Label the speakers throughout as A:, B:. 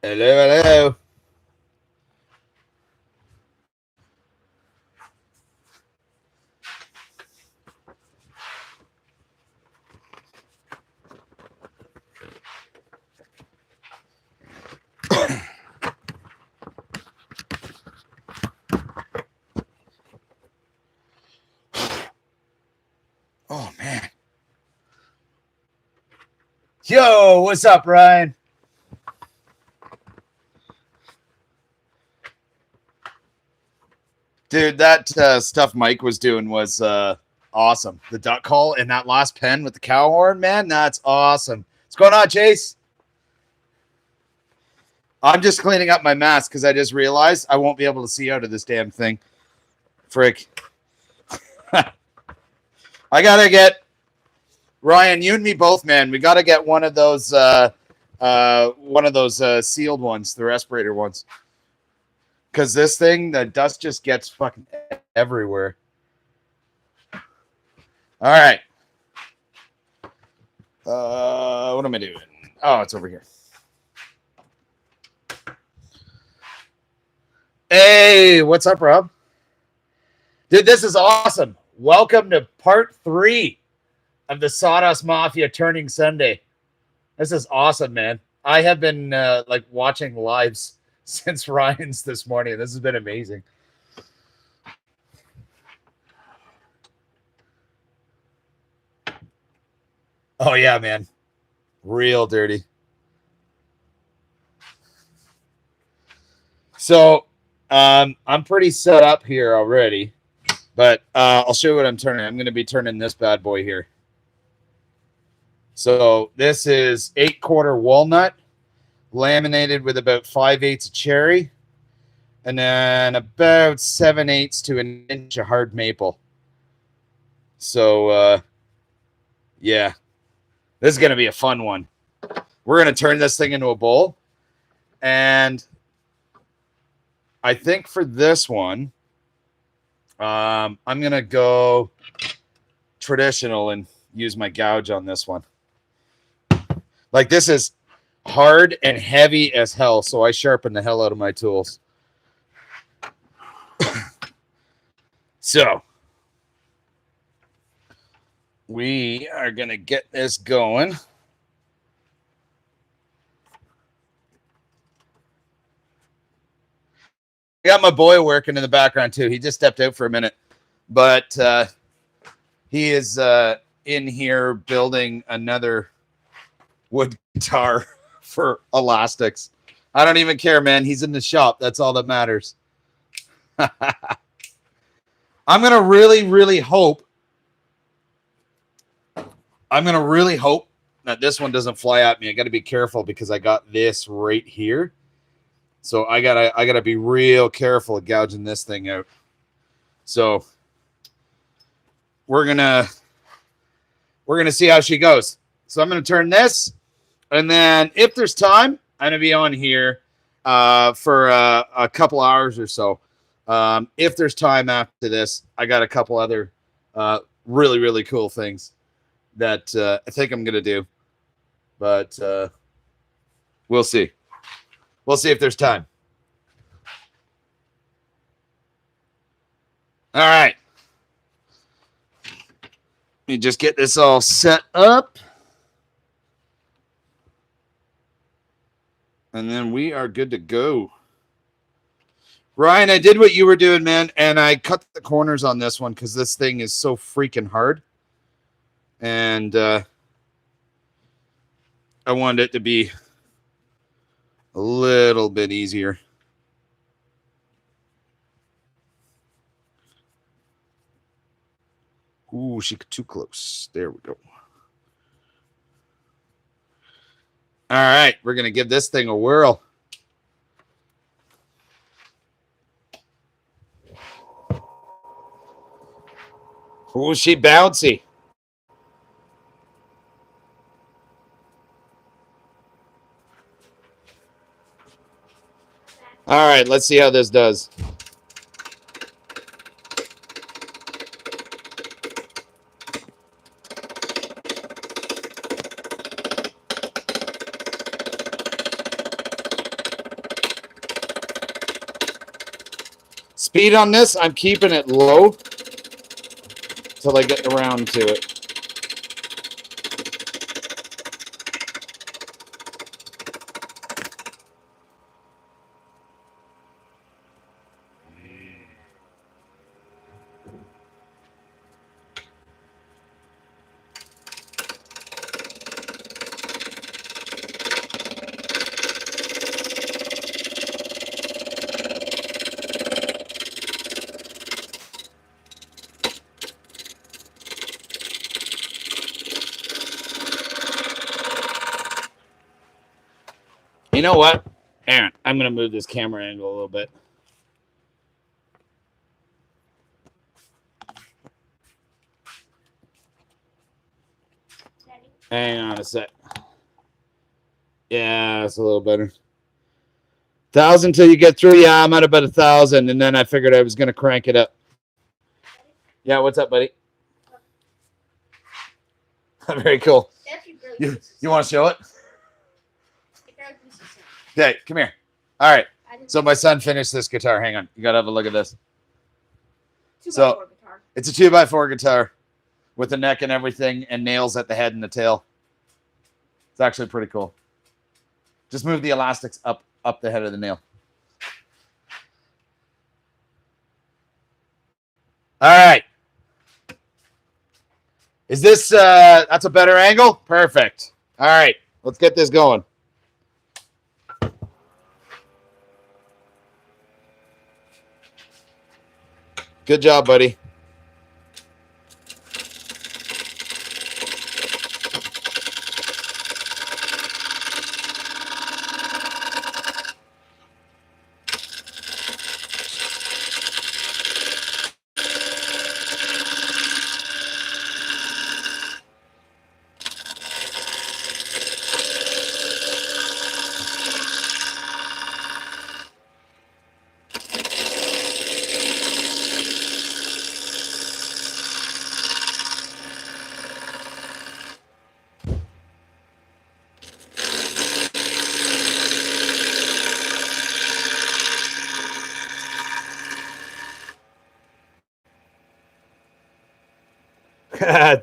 A: Hello, hello. Oh, man. Yo, what's up, Ryan? Dude, that stuff Mike was doing was awesome. The duck call and that last pen with the cow horn, man, that's awesome. What's going on, Chase? I'm just cleaning up my mask because I just realized I won't be able to see out of this damn thing. Frick. I gotta get Ryan, you and me both, man. We gotta get one of those sealed ones, the respirator ones. Because this thing, the dust just gets fucking everywhere. All right. What am I doing? Oh, it's over here. Hey, what's up, Rob? Dude, this is awesome. Welcome to part 3 of the Sawdust Mafia Turning Sunday. This is awesome, man. I have been like watching lives since Ryan's this morning. This has been amazing. Oh, yeah, man. Real dirty. So I'm pretty set up here already, but I'll show you what I'm turning. I'm going to be turning this bad boy here. So this is 8/4 walnut, laminated with about 5/8 of cherry, and then about 7/8 to an inch of hard maple. So yeah, this is going to be a fun one. We're going to turn this thing into a bowl, and I think for this one, I'm going to go traditional and use my gouge on this one. Like, this is hard and heavy as hell, so I sharpen the hell out of my tools. So, we are going to get this going. I got my boy working in the background, too. He just stepped out for a minute, but he is in here building another wood guitar for elastics. I don't even care, man. He's in the shop. That's all that matters. I'm going to really hope that this one doesn't fly at me. I got to be careful because I got this right here. So I gotta be real careful of gouging this thing out. So we're gonna see how she goes. So I'm gonna turn this, and then if there's time, I'm gonna be on here for a couple hours or so. If there's time after this, I got a couple other really cool things that I think I'm gonna do, but we'll see. We'll see if there's time. All right. Let me just get this all set up. And then we are good to go. Ryan, I did what you were doing, man, and I cut the corners on this one because this thing is so freaking hard. And I wanted it to be a little bit easier. Ooh, she got too close. There we go. All right, we're going to give this thing a whirl. Ooh, she bouncy. All right, let's see how this does. Speed on this, I'm keeping it low till I get around to it. You know what, Aaron? I'm going to move this camera angle a little bit. Hang on a sec. Yeah, it's a little better. 1,000 till you get through. Yeah, I'm at about 1,000, and then I figured I was going to crank it up. Yeah, what's up, buddy? Very cool. You want to show it? Okay, come here. All right. So my son finished this guitar. Hang on. You got to have a look at this. So it's a 2x4 guitar with a neck and everything and nails at the head and the tail. It's actually pretty cool. Just move the elastics up the head of the nail. All right. Is this, that's a better angle? Perfect. All right. Let's get this going. Good job, buddy.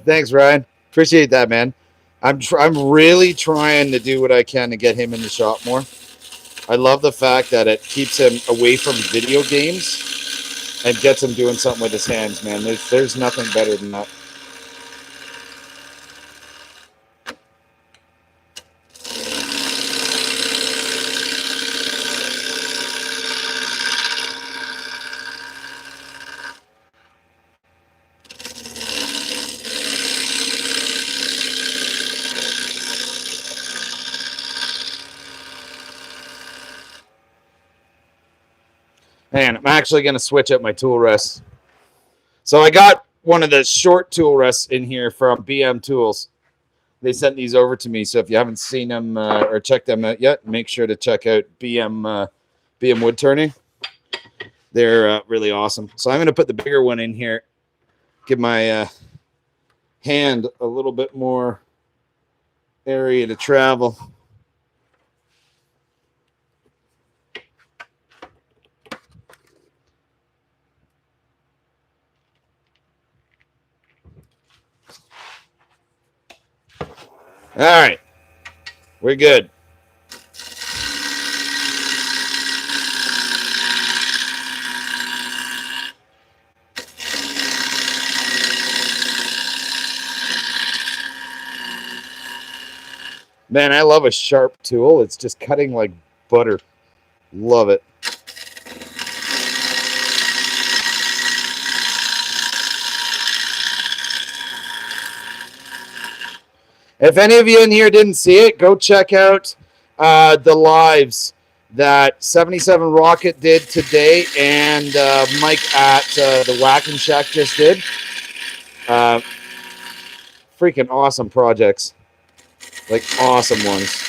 A: Thanks, Ryan. Appreciate that, man. I'm really trying to do what I can to get him in the shop more. I love the fact that it keeps him away from video games and gets him doing something with his hands, man. There's nothing better than that. Man, I'm actually going to switch up my tool rests. So I got one of the short tool rests in here from BM Tools. They sent these over to me. So if you haven't seen them or checked them out yet, make sure to check out BM Wood Turning. They're really awesome. So I'm going to put the bigger one in here. Give my hand a little bit more area to travel. All right, we're good. Man, I love a sharp tool. It's just cutting like butter. Love it. If any of you in here didn't see it, go check out the lives that 77 Rocket did today and Mike at the Whacking Shack just did. Freaking awesome projects. Like awesome ones.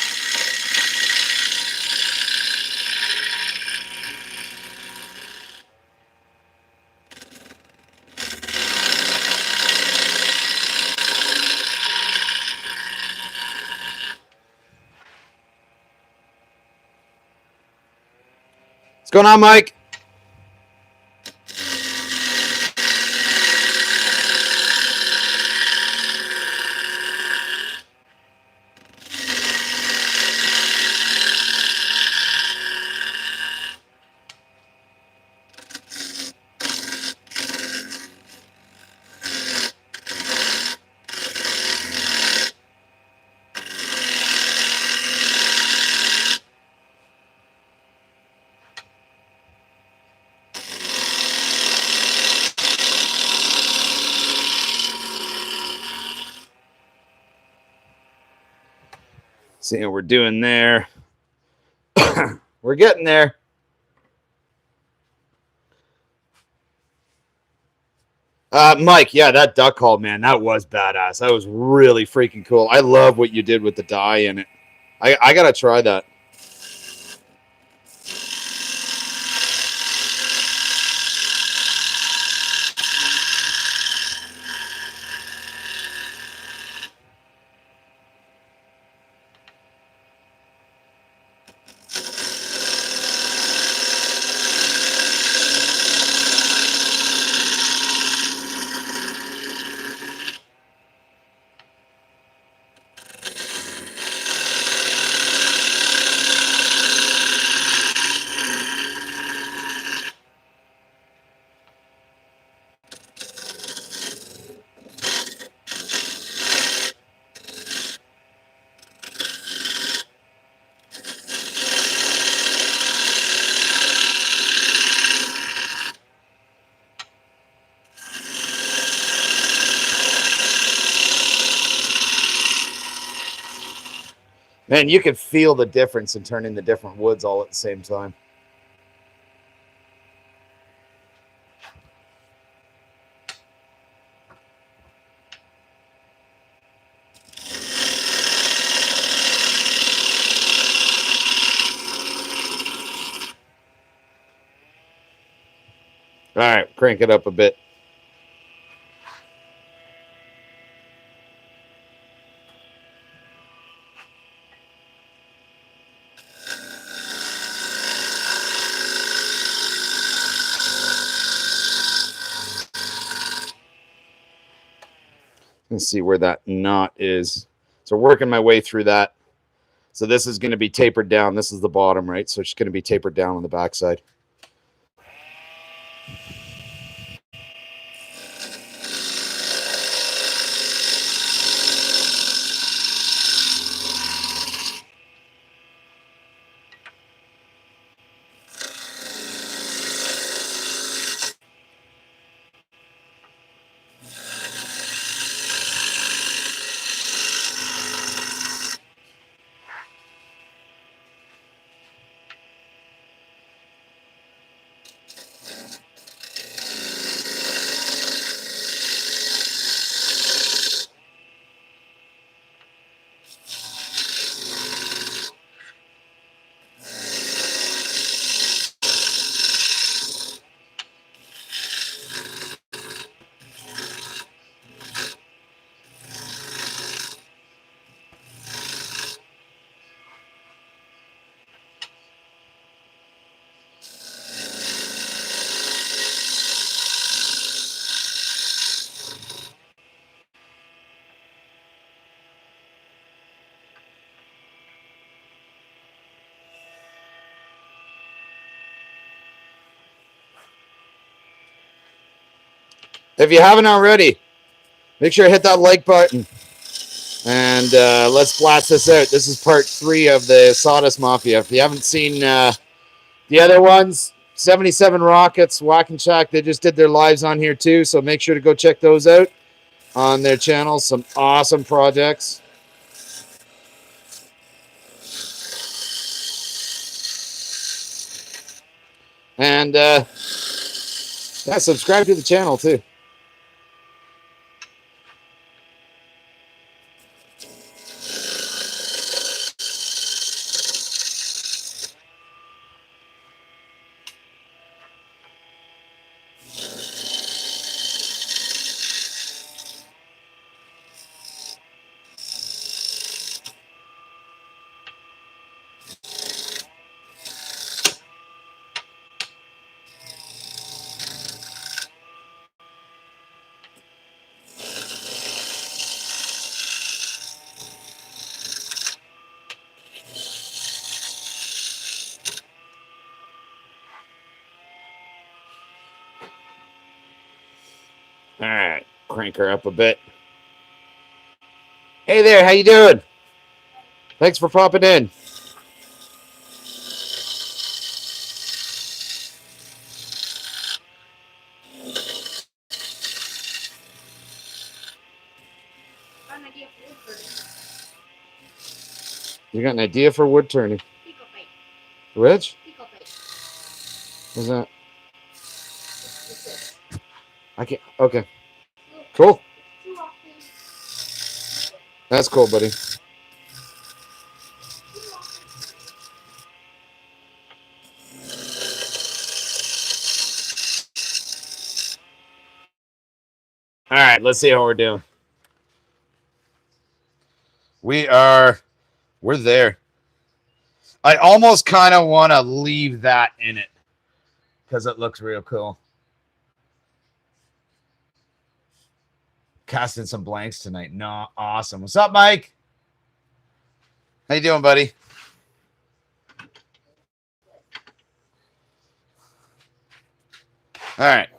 A: What's going on, Mike? See what we're doing there. We're getting there. Mike, yeah, that duck call, man, that was badass. That was really freaking cool. I love what you did with the dye in it. I gotta try that. Man, you can feel the difference in turning the different woods all at the same time. All right, crank it up a bit. Let's see where that knot is. So working my way through that. So this is going to be tapered down. This is the bottom, right? So it's going to be tapered down on the backside. If you haven't already, make sure to hit that like button. And let's blast this out. This is part 3 of the Sawdust Mafia. If you haven't seen the other ones, 77 Rockets, Whack and Shack, they just did their lives on here too. So make sure to go check those out on their channel. Some awesome projects. And yeah, subscribe to the channel too. All right, crank her up a bit. Hey there, how you doing? Thanks for popping in. You got an idea for wood turning? Which? What's that? I can't. Okay. Cool. That's cool, buddy. All right, let's see how we're doing. We're there. I almost kind of want to leave that in it because it looks real cool. Casting some blanks tonight. No, awesome. What's up, Mike? How you doing, buddy? All right.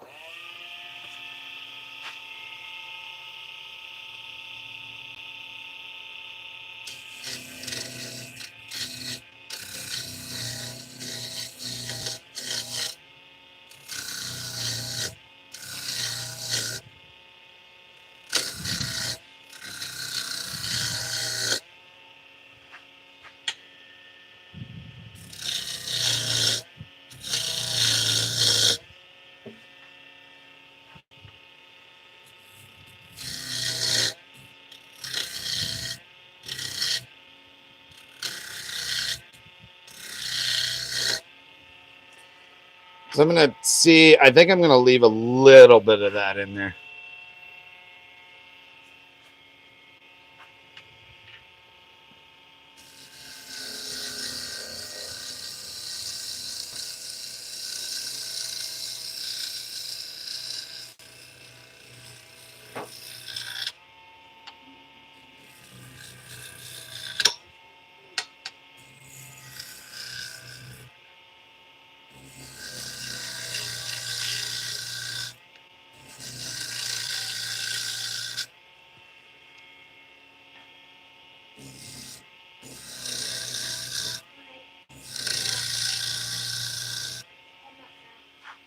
A: So I'm going to see. I think I'm going to leave a little bit of that in there.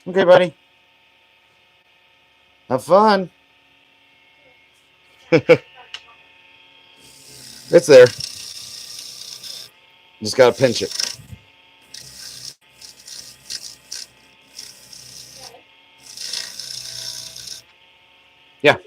A: Okay, buddy. Have fun. It's there. Just got to pinch it. Yeah.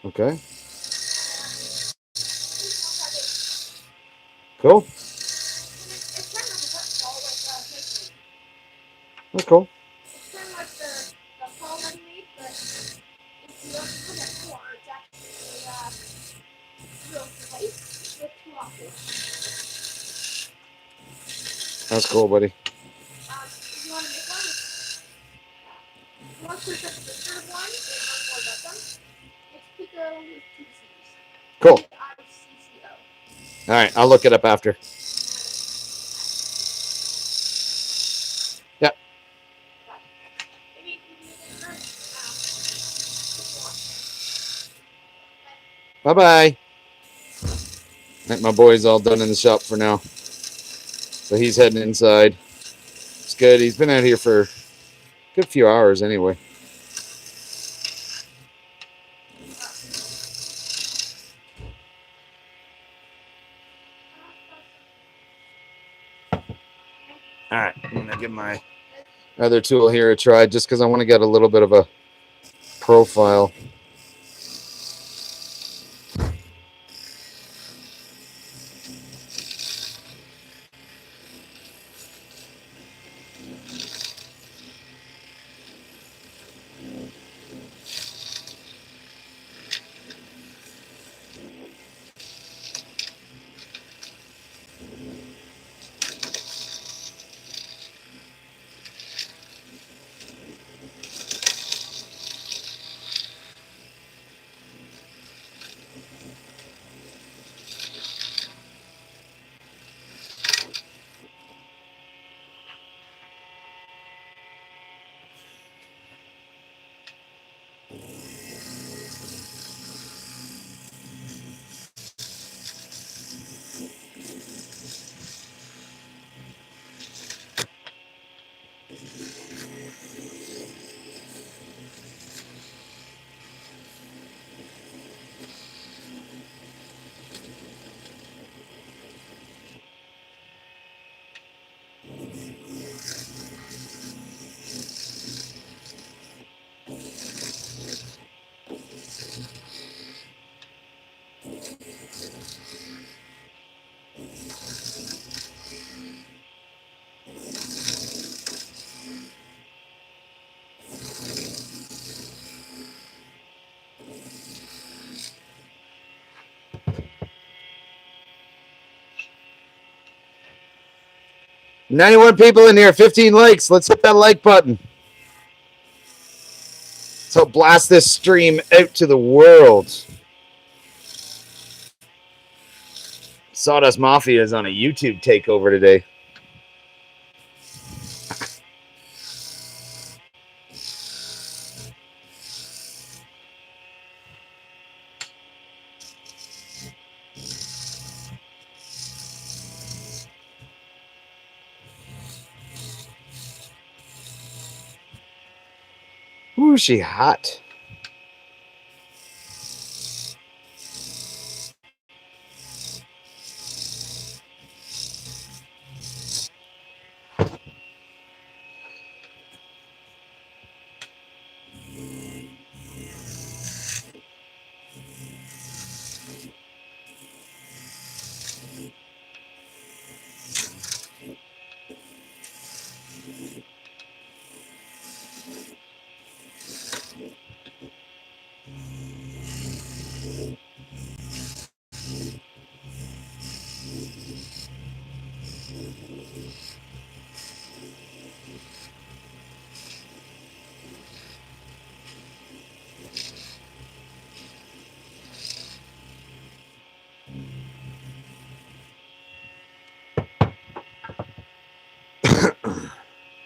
A: Okay. Cool. That's cool. That's cool, buddy. Cool. All right, I'll look it up after. Yep. Bye-bye. My boy's all done in the shop for now. So he's heading inside. It's good. He's been out here for a good few hours anyway. All right, I'm going to give my other tool here a try just because I want to get a little bit of a profile. 91 people in here, 15 likes. Let's hit that like button. Let's help blast this stream out to the world. Sawdust Mafia is on a YouTube takeover today. Ooh, she hot.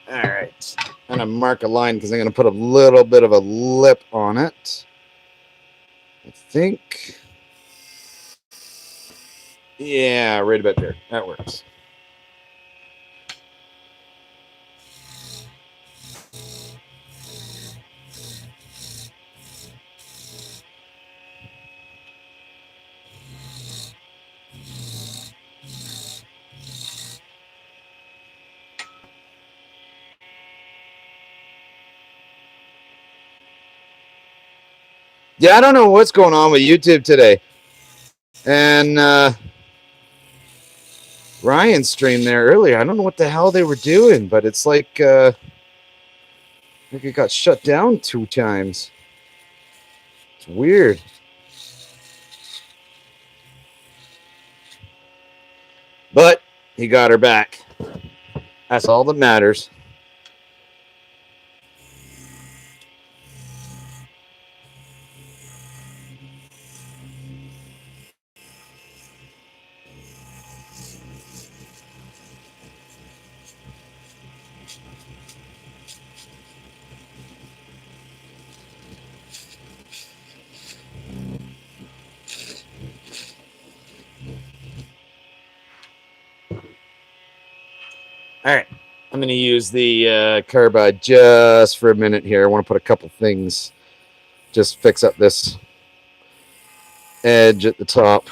A: All right. I'm going to mark a line because I'm going to put a little bit of a lip on it. I think. Yeah, right about there. That works. Yeah, I don't know what's going on with YouTube today. And Ryan streamed there earlier. I don't know what the hell they were doing, but it's like it got shut down 2 times. It's weird. But he got her back. That's all that matters. All right. I'm going to use the Carbide just for a minute here. I want to put a couple things, just fix up this edge at the top.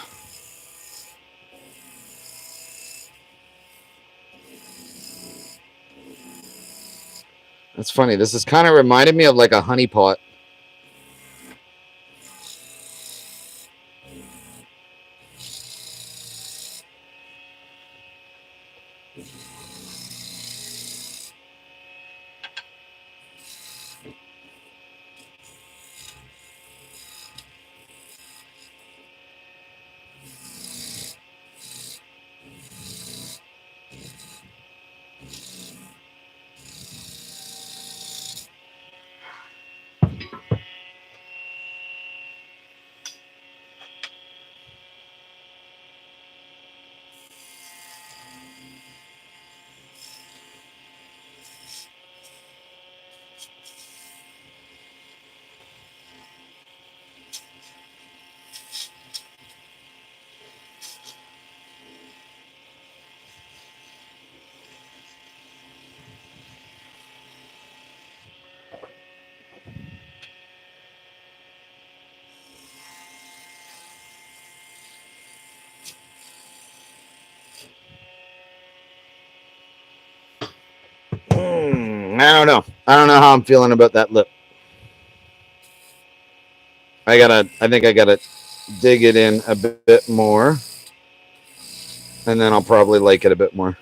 A: That's funny. This is kind of reminded me of like a honey pot. I don't know. I don't know how I'm feeling about that lip. I think I gotta dig it in a bit more, and then I'll probably like it a bit more.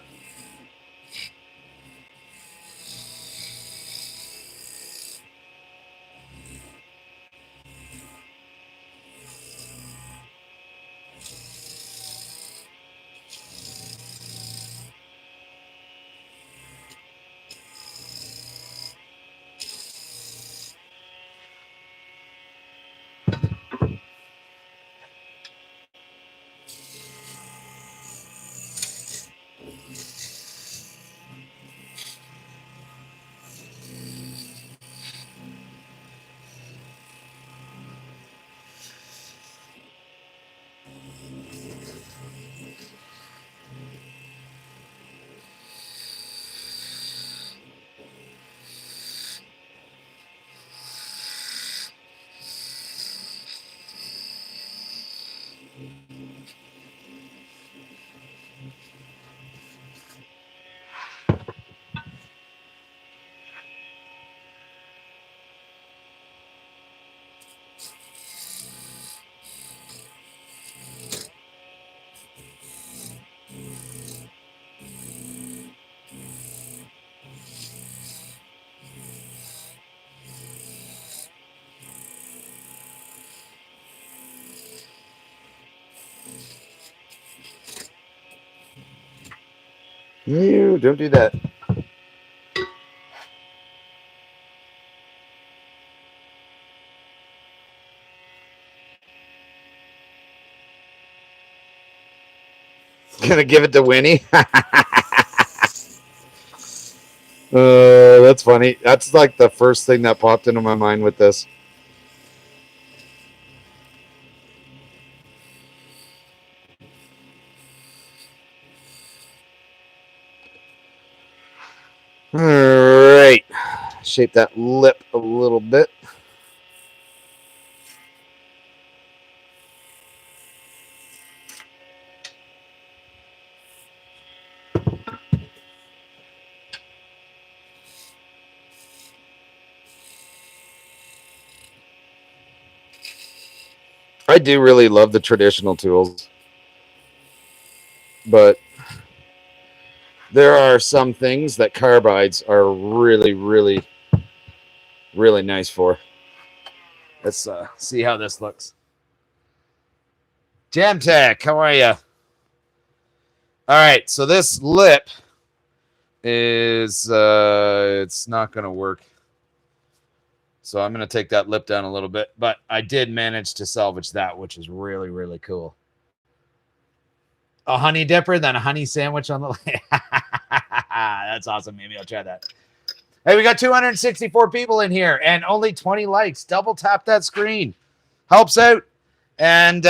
A: You don't do that. Gonna give it to Winnie. That's funny. That's like the first thing that popped into my mind with this. All right. Shape that lip a little bit. I do really love the traditional tools, but there are some things that carbides are really, really, really nice for. Let's see how this looks. Jam Tech, how are you? All right, so this lip is it's not going to work. So I'm going to take that lip down a little bit, but I did manage to salvage that, which is really, really cool. A honey dipper, then a honey sandwich on the That's awesome. Maybe I'll try that. Hey, we got 264 people in here and only 20 likes. Double tap that screen. Helps out. And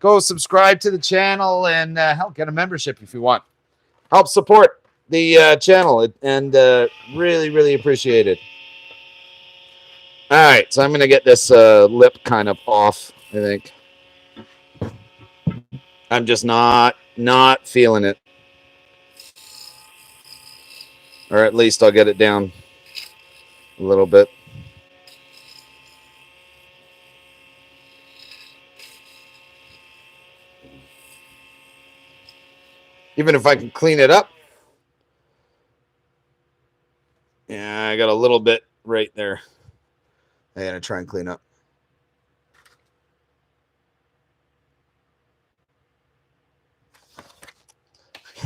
A: go subscribe to the channel and help get a membership if you want. Help support the channel and really, really appreciate it. All right, so I'm going to get this lip kind of off, I think. I'm just not feeling it. Or at least I'll get it down a little bit. Even if I can clean it up. Yeah, I got a little bit right there. I gotta try and clean up.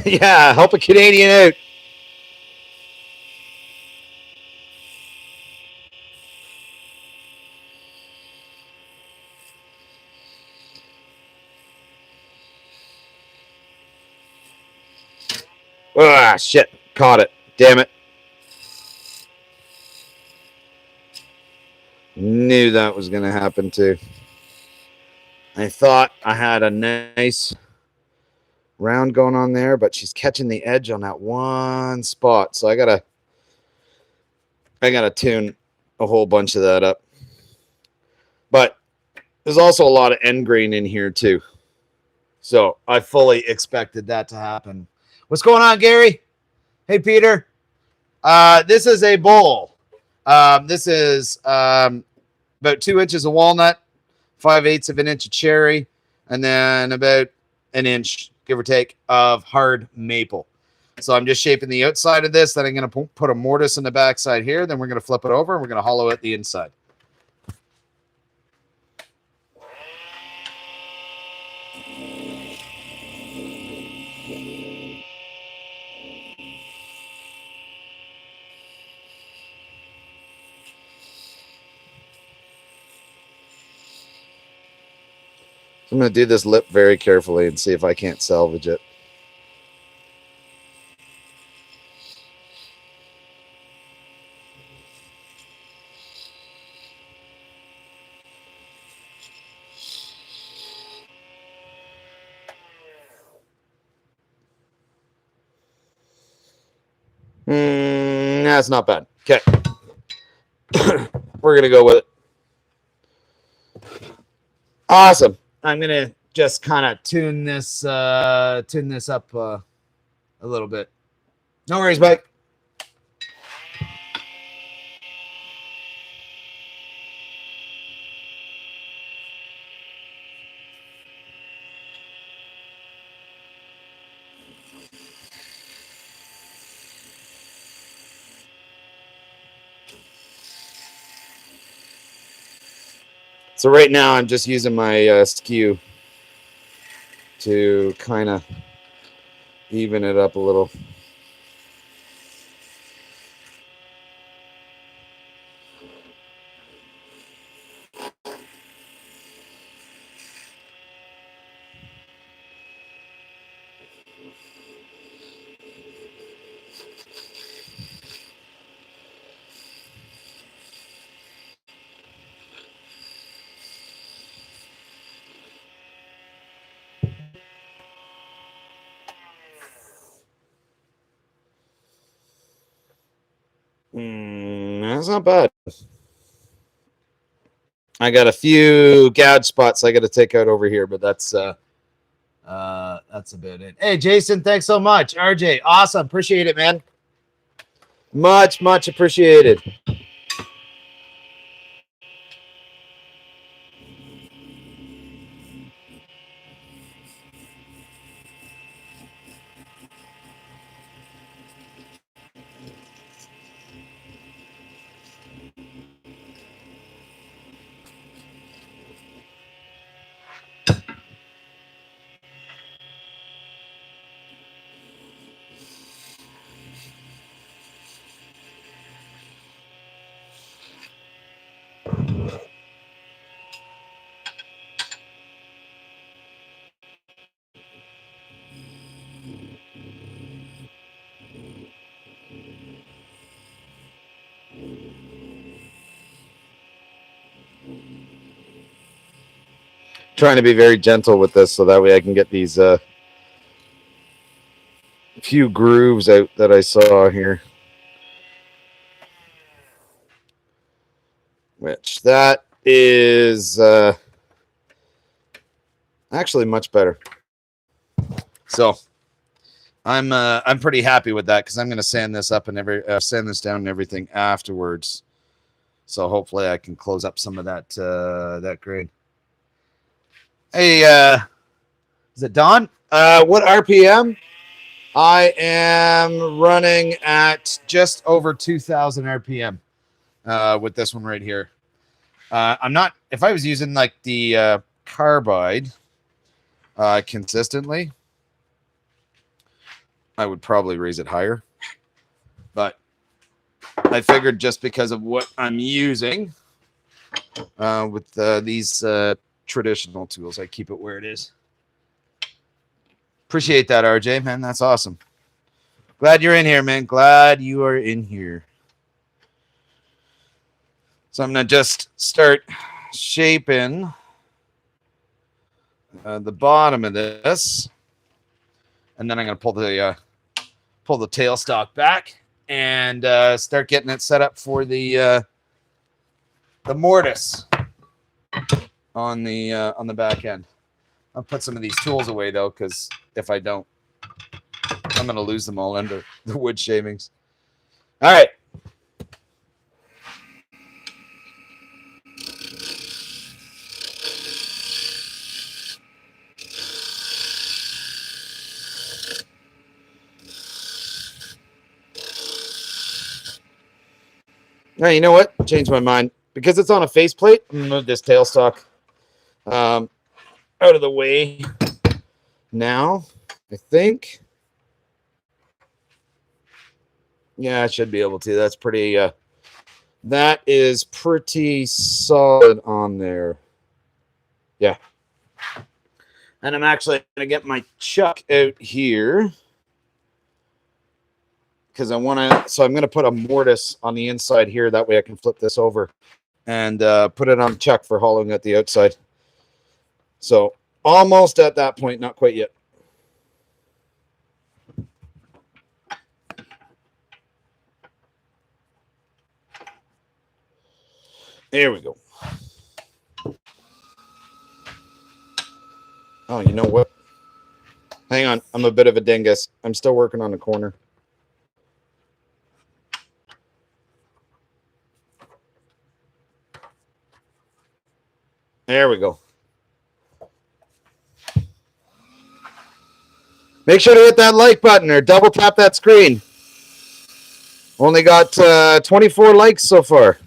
A: Yeah, help a Canadian out. Ah, shit. Caught it. Damn it. Knew that was going to happen too. I thought I had a nice round going on there, but she's catching the edge on that one spot. So I gotta tune a whole bunch of that up. But there's also a lot of end grain in here too. So I fully expected that to happen. What's going on, Gary? Hey, Peter. This is a bowl. This is about 2 inches of walnut, 5/8 of an inch of cherry, and then about an inch, give or take, of hard maple. So I'm just shaping the outside of this. Then I'm going to put a mortise in the backside here. Then we're going to flip it over and we're going to hollow out the inside. I'm going to do this lip very carefully and see if I can't salvage it. That's not bad. Okay. We're going to go with it. Awesome. I'm going to just kind of tune this up a little bit. No worries, Mike. So right now I'm just using my skew to kind of even it up a little. That's not bad. I got a few gouge spots I got to take out over here, but that's about it. Hey, Jason, thanks so much. RJ, awesome. Appreciate it, man. Much appreciated. Trying to be very gentle with this so that way I can get these few grooves out that I saw here. Which that is actually much better. So I'm pretty happy with that because I'm going to sand this up and sand this down and everything afterwards. So hopefully I can close up some of that grade. Hey, is it Don? What RPM? I am running at just over 2,000 RPM with this one right here. I'm not, if I was using like the Carbide consistently, I would probably raise it higher. But I figured just because of what I'm using with these traditional tools, I keep it where it is. Appreciate that, RJ, man. That's awesome. Glad you're in here, man. Glad you are in here. So I'm going to just start shaping the bottom of this. And then I'm going to pull the tailstock back and start getting it set up for the mortise on the back end. I'll put some of these tools away though, because if I don't, I'm going to lose them all under the wood shavings. All right. Now, you know what? Changed my mind. Because it's on a faceplate, I'm going to move this tailstock out of the way now, I think. Yeah, I should be able to. That's pretty, that is pretty solid on there. Yeah. And I'm actually going to get my chuck out here. Because I want to, so I'm going to put a mortise on the inside here. That way I can flip this over and put it on chuck for hollowing at the outside. So almost at that point, not quite yet. There we go. Oh, you know what? Hang on. I'm a bit of a dingus. I'm still working on the corner. There we go. Make sure to hit that like button or double tap that screen. Only got 24 likes so far.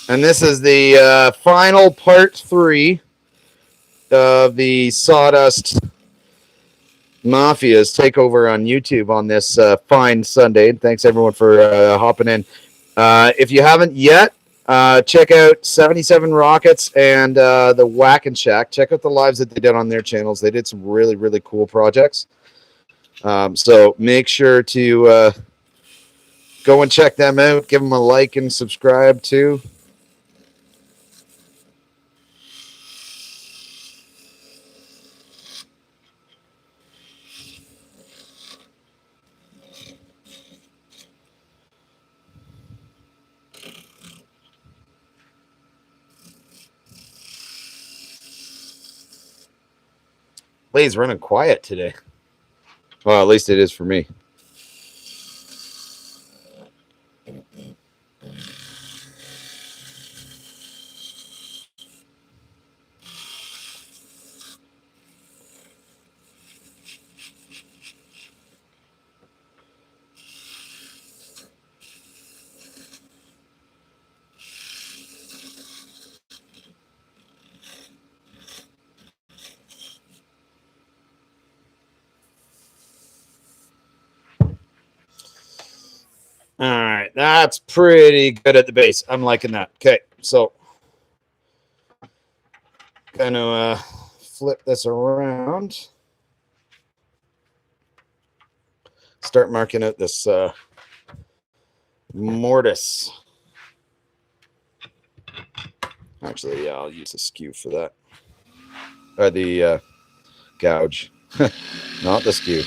A: And this is the final part 3 of the sawdust Mafia's takeover on YouTube on this fine Sunday. Thanks everyone for hopping in. If you haven't yet, check out 77 Rockets and the Whack and Shack. Check out the lives that they did on their channels. They did some really, really cool projects. So make sure to go and check them out. Give them a like and subscribe too. Lay's running quiet today. Well, at least it is for me. All right, that's pretty good at the base. I'm liking that. Okay, so gonna flip this around. Start marking out this mortise. Actually, yeah, I'll use a skew for that. Or the gouge, not the skew.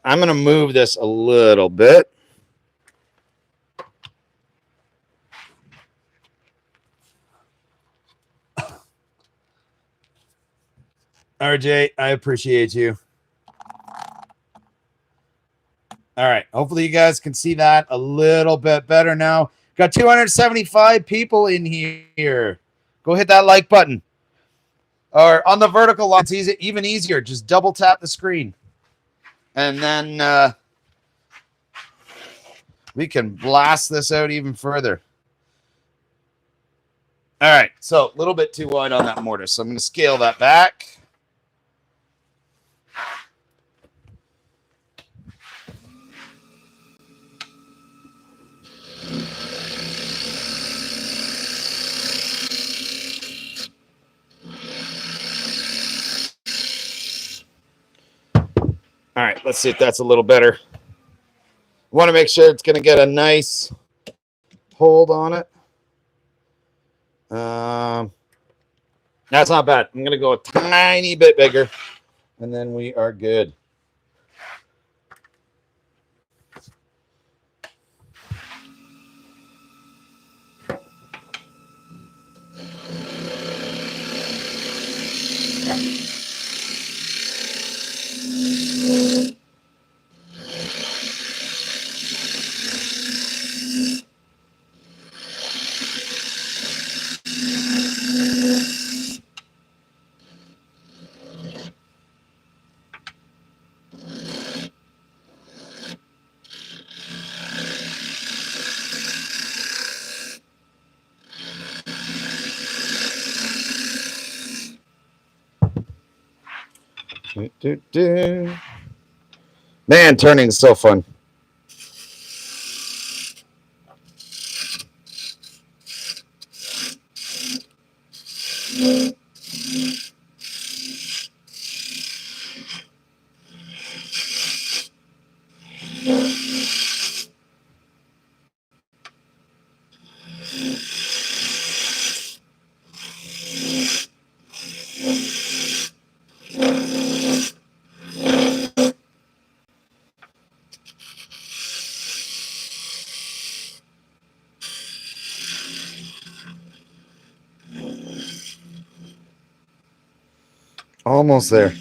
A: I'm going to move this a little bit. RJ, I appreciate you. All right. Hopefully you guys can see that a little bit better now. Got 275 people in here. Go hit that like button. Or on the vertical line, it's even easier. Just double tap the screen. And then we can blast this out even further. All right. So a little bit too wide on that mortise. So I'm going to scale that back. All right, let's see if that's a little better. Want to make sure it's going to get a nice hold on it. That's not bad. I'm going to go a tiny bit bigger, and then we are good. Man, turning is so fun. Almost there.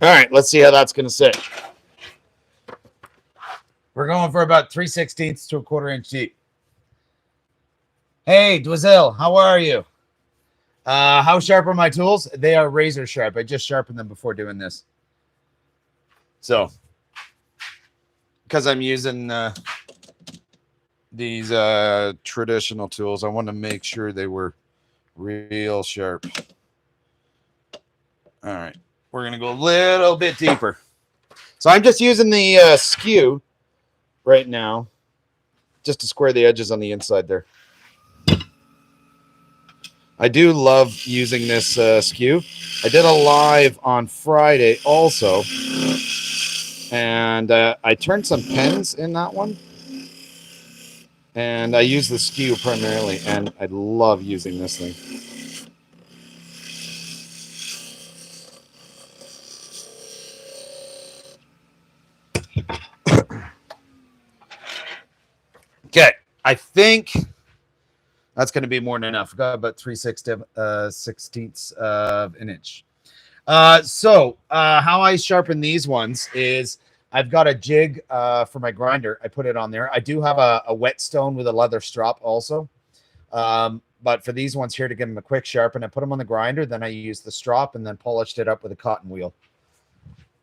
A: All right, let's see how that's going to sit. We're going for about 3/16 to a 1/4 inch deep. Hey, Dwazelle, how are you? How sharp are my tools? They are razor sharp. I just sharpened them before doing this. So, because I'm using these traditional tools, I want to make sure they were real sharp. All right, we're going to go a little bit deeper. So I'm just using the skew right now just to square the edges on the inside there. I do love using this skew. I did a live on Friday also, and I turned some pens in that one, and I use the skew primarily, and I love using this thing. Okay, I think that's going to be more than enough. Got about 3/16 of an inch. So how I sharpen these ones is I've got a jig for my grinder. I put it on there. I do have a whetstone with a leather strop also. But for these ones here, to give them a quick sharpen, I put them on the grinder. Then I use the strop and then polished it up with a cotton wheel.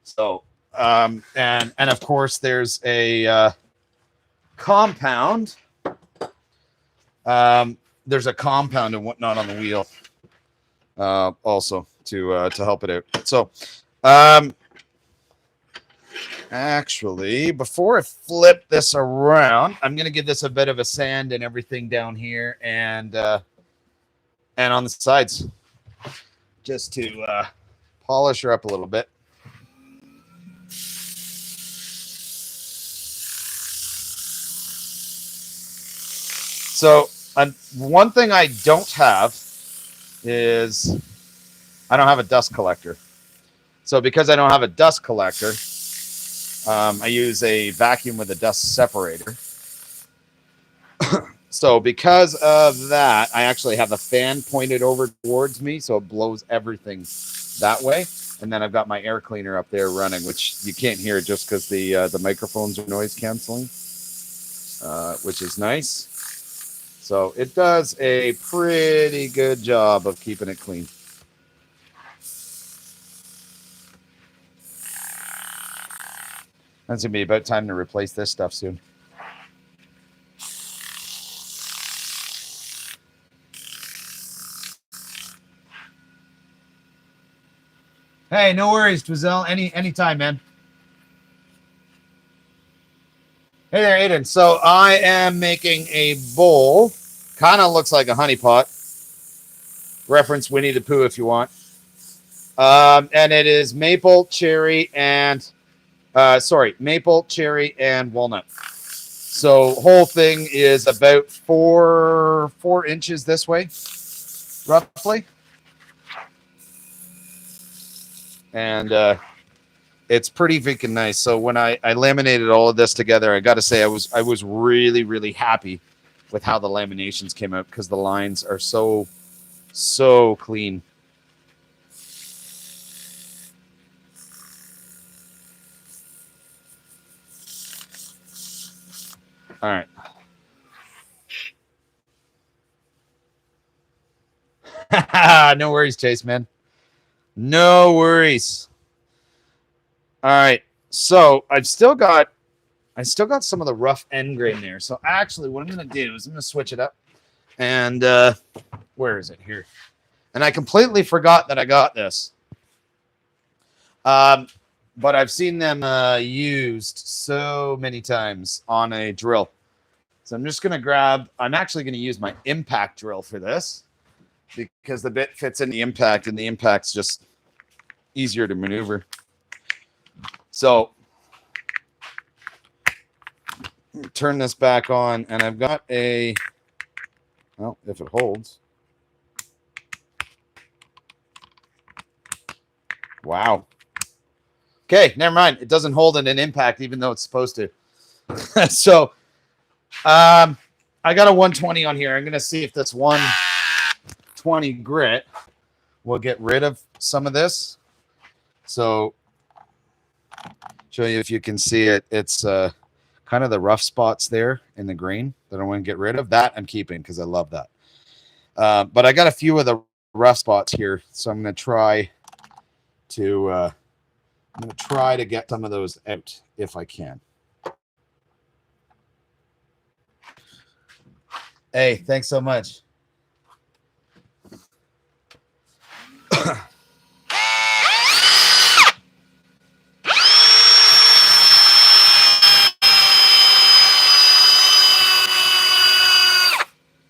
A: So, and of course, there's a compound. There's a compound and whatnot on the wheel also to help it out. So, actually, before I flip this around, I'm going to give this a bit of a sand and everything down here and on the sides, just to polish her up a little bit. So one thing I don't have is I don't have a dust collector. So because I don't have a dust collector, I use a vacuum with a dust separator. So because of that, I actually have the fan pointed over towards me, so it blows everything that way. And then I've got my air cleaner up there running, which you can't hear just because the microphones are noise canceling, which is nice. So it does a pretty good job of keeping it clean. That's going to be about time to replace this stuff soon. Hey, no worries, Twizzell. Anytime, man. Hey there, Aiden. So I am making a bowl. Kind of looks like a honey pot. Reference Winnie the Pooh if you want. And it is maple, cherry, and maple, cherry, and walnut. So whole thing is about 4 inches this way, roughly. And it's pretty freaking nice. So when I laminated all of this together, I got to say I was really, really happy with how the laminations came out because the lines are so clean. All right. No worries, Chase, man. No worries. All right. So I've still got some of the rough end grain there. So actually what I'm going to do is I'm going to switch it up. And where is it here? And I completely forgot that I got this. But I've seen them used so many times on a drill. So I'm just going to I'm actually going to use my impact drill for this because the bit fits in the impact and the impact's just easier to maneuver. So turn this back on and I've got well, if it holds. Wow. Okay, never mind. It doesn't hold in an impact even though it's supposed to. So I got a 120 on here. I'm going to see if this 120 grit will get rid of some of this. So Show you if you can see it. It's kind of the rough spots there in the grain that I want to get rid of. That I'm keeping because I love that. But I got a few of the rough spots here, so I'm going to try to get some of those out if I can. Hey, thanks so much.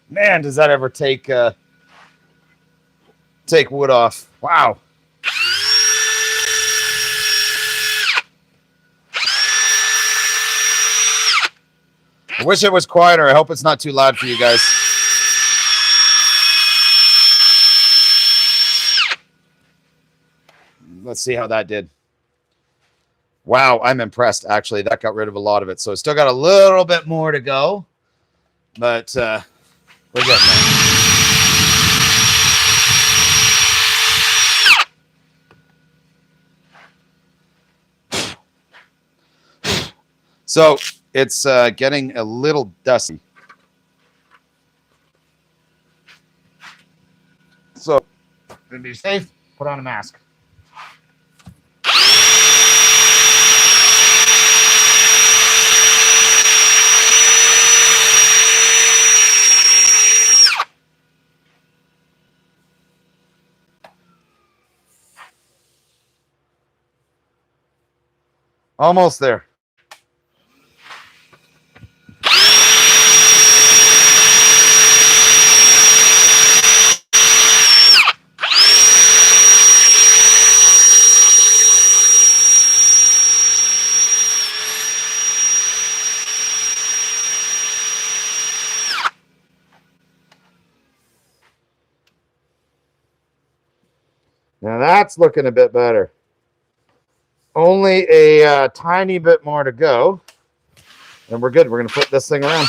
A: Man, does that ever take wood off? Wow. I wish it was quieter. I hope it's not too loud for you guys. Let's see how that did. Wow, I'm impressed, actually. That got rid of a lot of it. So it's still got a little bit more to go. But we're getting there. So it's getting a little dusty. So to be safe, put on a mask. Almost there. Now that's looking a bit better. Only a tiny bit more to go. And we're good. We're going to flip this thing around.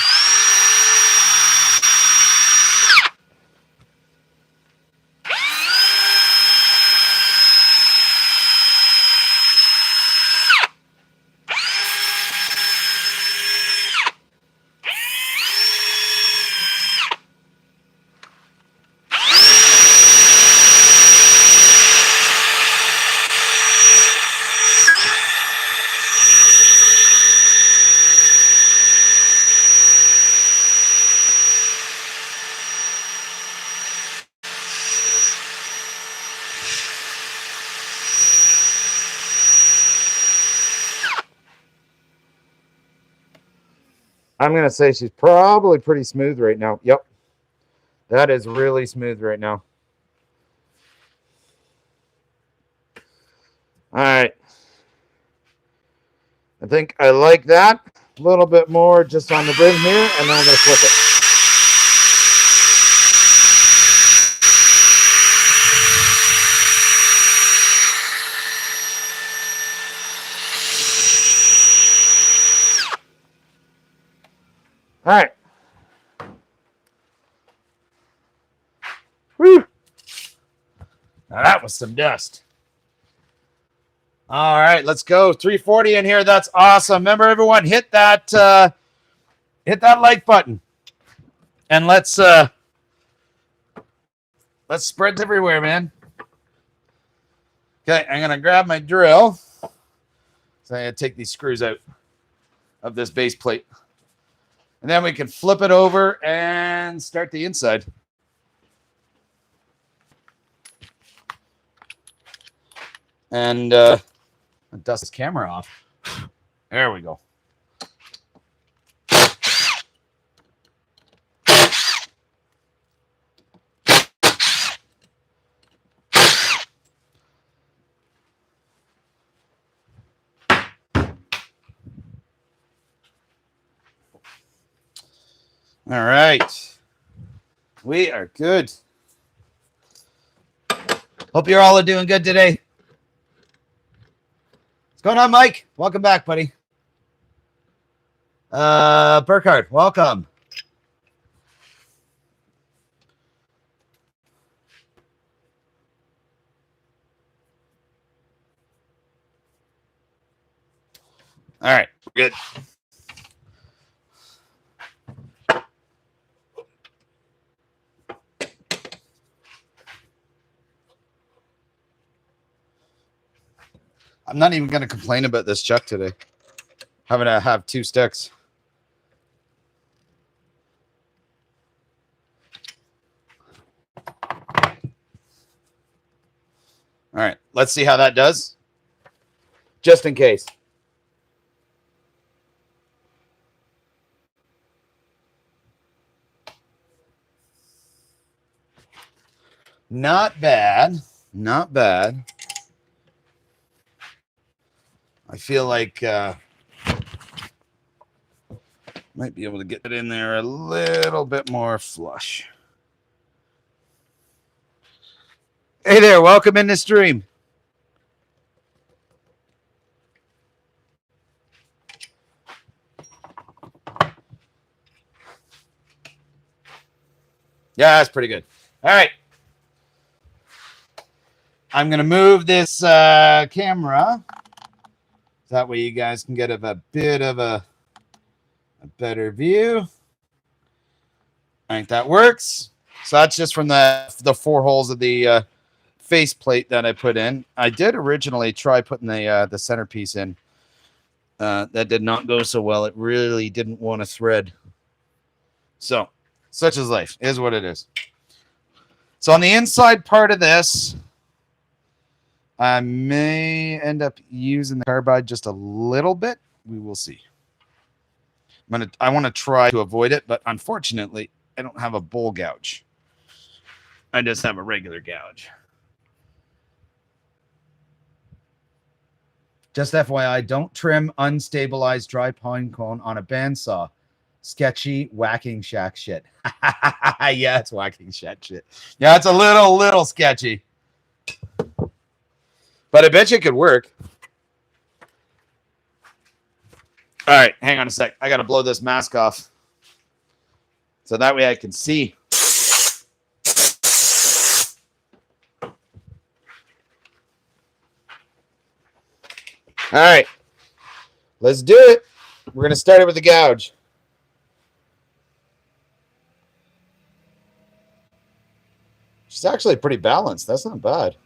A: I'm going to say she's probably pretty smooth right now. Yep. That is really smooth right now. All right. I think I like that. A little bit more just on the brim here, and then we're going to flip it. All right. Whew. Now that was some dust. All right, let's go. 340 in here. That's awesome. Remember, everyone, hit that like button, and let's spread everywhere, man. Okay, I'm gonna grab my drill. So I'm gonna take these screws out of this base plate, and then we can flip it over and start the inside. And dust this camera off. There we go. All right. We are good. Hope you're all doing good today. What's going on, Mike? Welcome back, buddy. Burkhard, welcome. All right, good. I'm not even going to complain about this chuck today. Having to have 2 sticks. All right, let's see how that does. Just in case. Not bad. Not bad. I feel like might be able to get it in there a little bit more flush. Hey there, welcome in the stream. Yeah, that's pretty good. All right. I'm going to move this camera. That way you guys can get a bit of a better view. I think that works. So that's just from the 4 holes of the face plate that I put in. I did originally try putting the centerpiece in. That did not go so well. It really didn't want to thread. So, such is life. It is what it is. So on the inside part of this, I may end up using the carbide just a little bit. We will see. I want to try to avoid it, but unfortunately, I don't have a bowl gouge. I just have a regular gouge. Just FYI, don't trim unstabilized dry pine cone on a bandsaw. Sketchy whacking shack shit. Yeah, it's whacking shack shit. Yeah, it's a little sketchy. But I bet you it could work. All right, hang on a sec. I got to blow this mask off. So that way I can see. All right, let's do it. We're going to start it with the gouge. She's actually pretty balanced. That's not bad.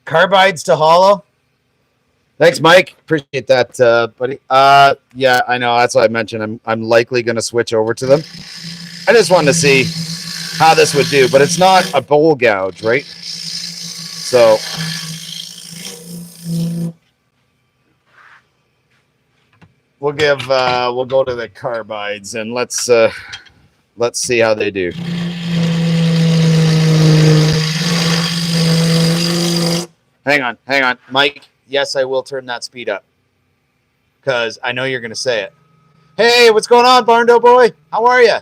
A: Carbides to hollow. Thanks, Mike. Appreciate that, buddy. Yeah, I know. That's what I mentioned. I'm likely going to switch over to them. I just wanted to see how this would do, but it's not a bowl gouge, right? So we'll go to the carbides and let's see how they do. Hang on, Mike. Yes, I will turn that speed up because I know you're going to say it. Hey, what's going on, Barndo boy? How are you?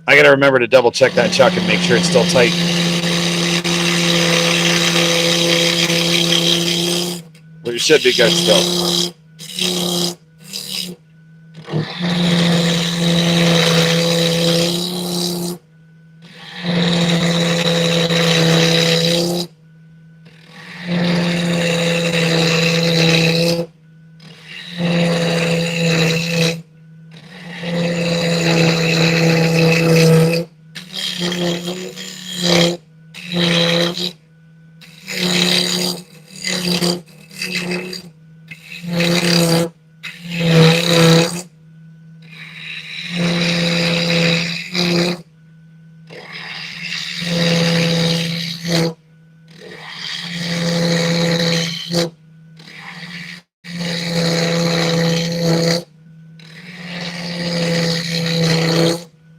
A: I got to remember to double check that chuck and make sure it's still tight. But it should be good still.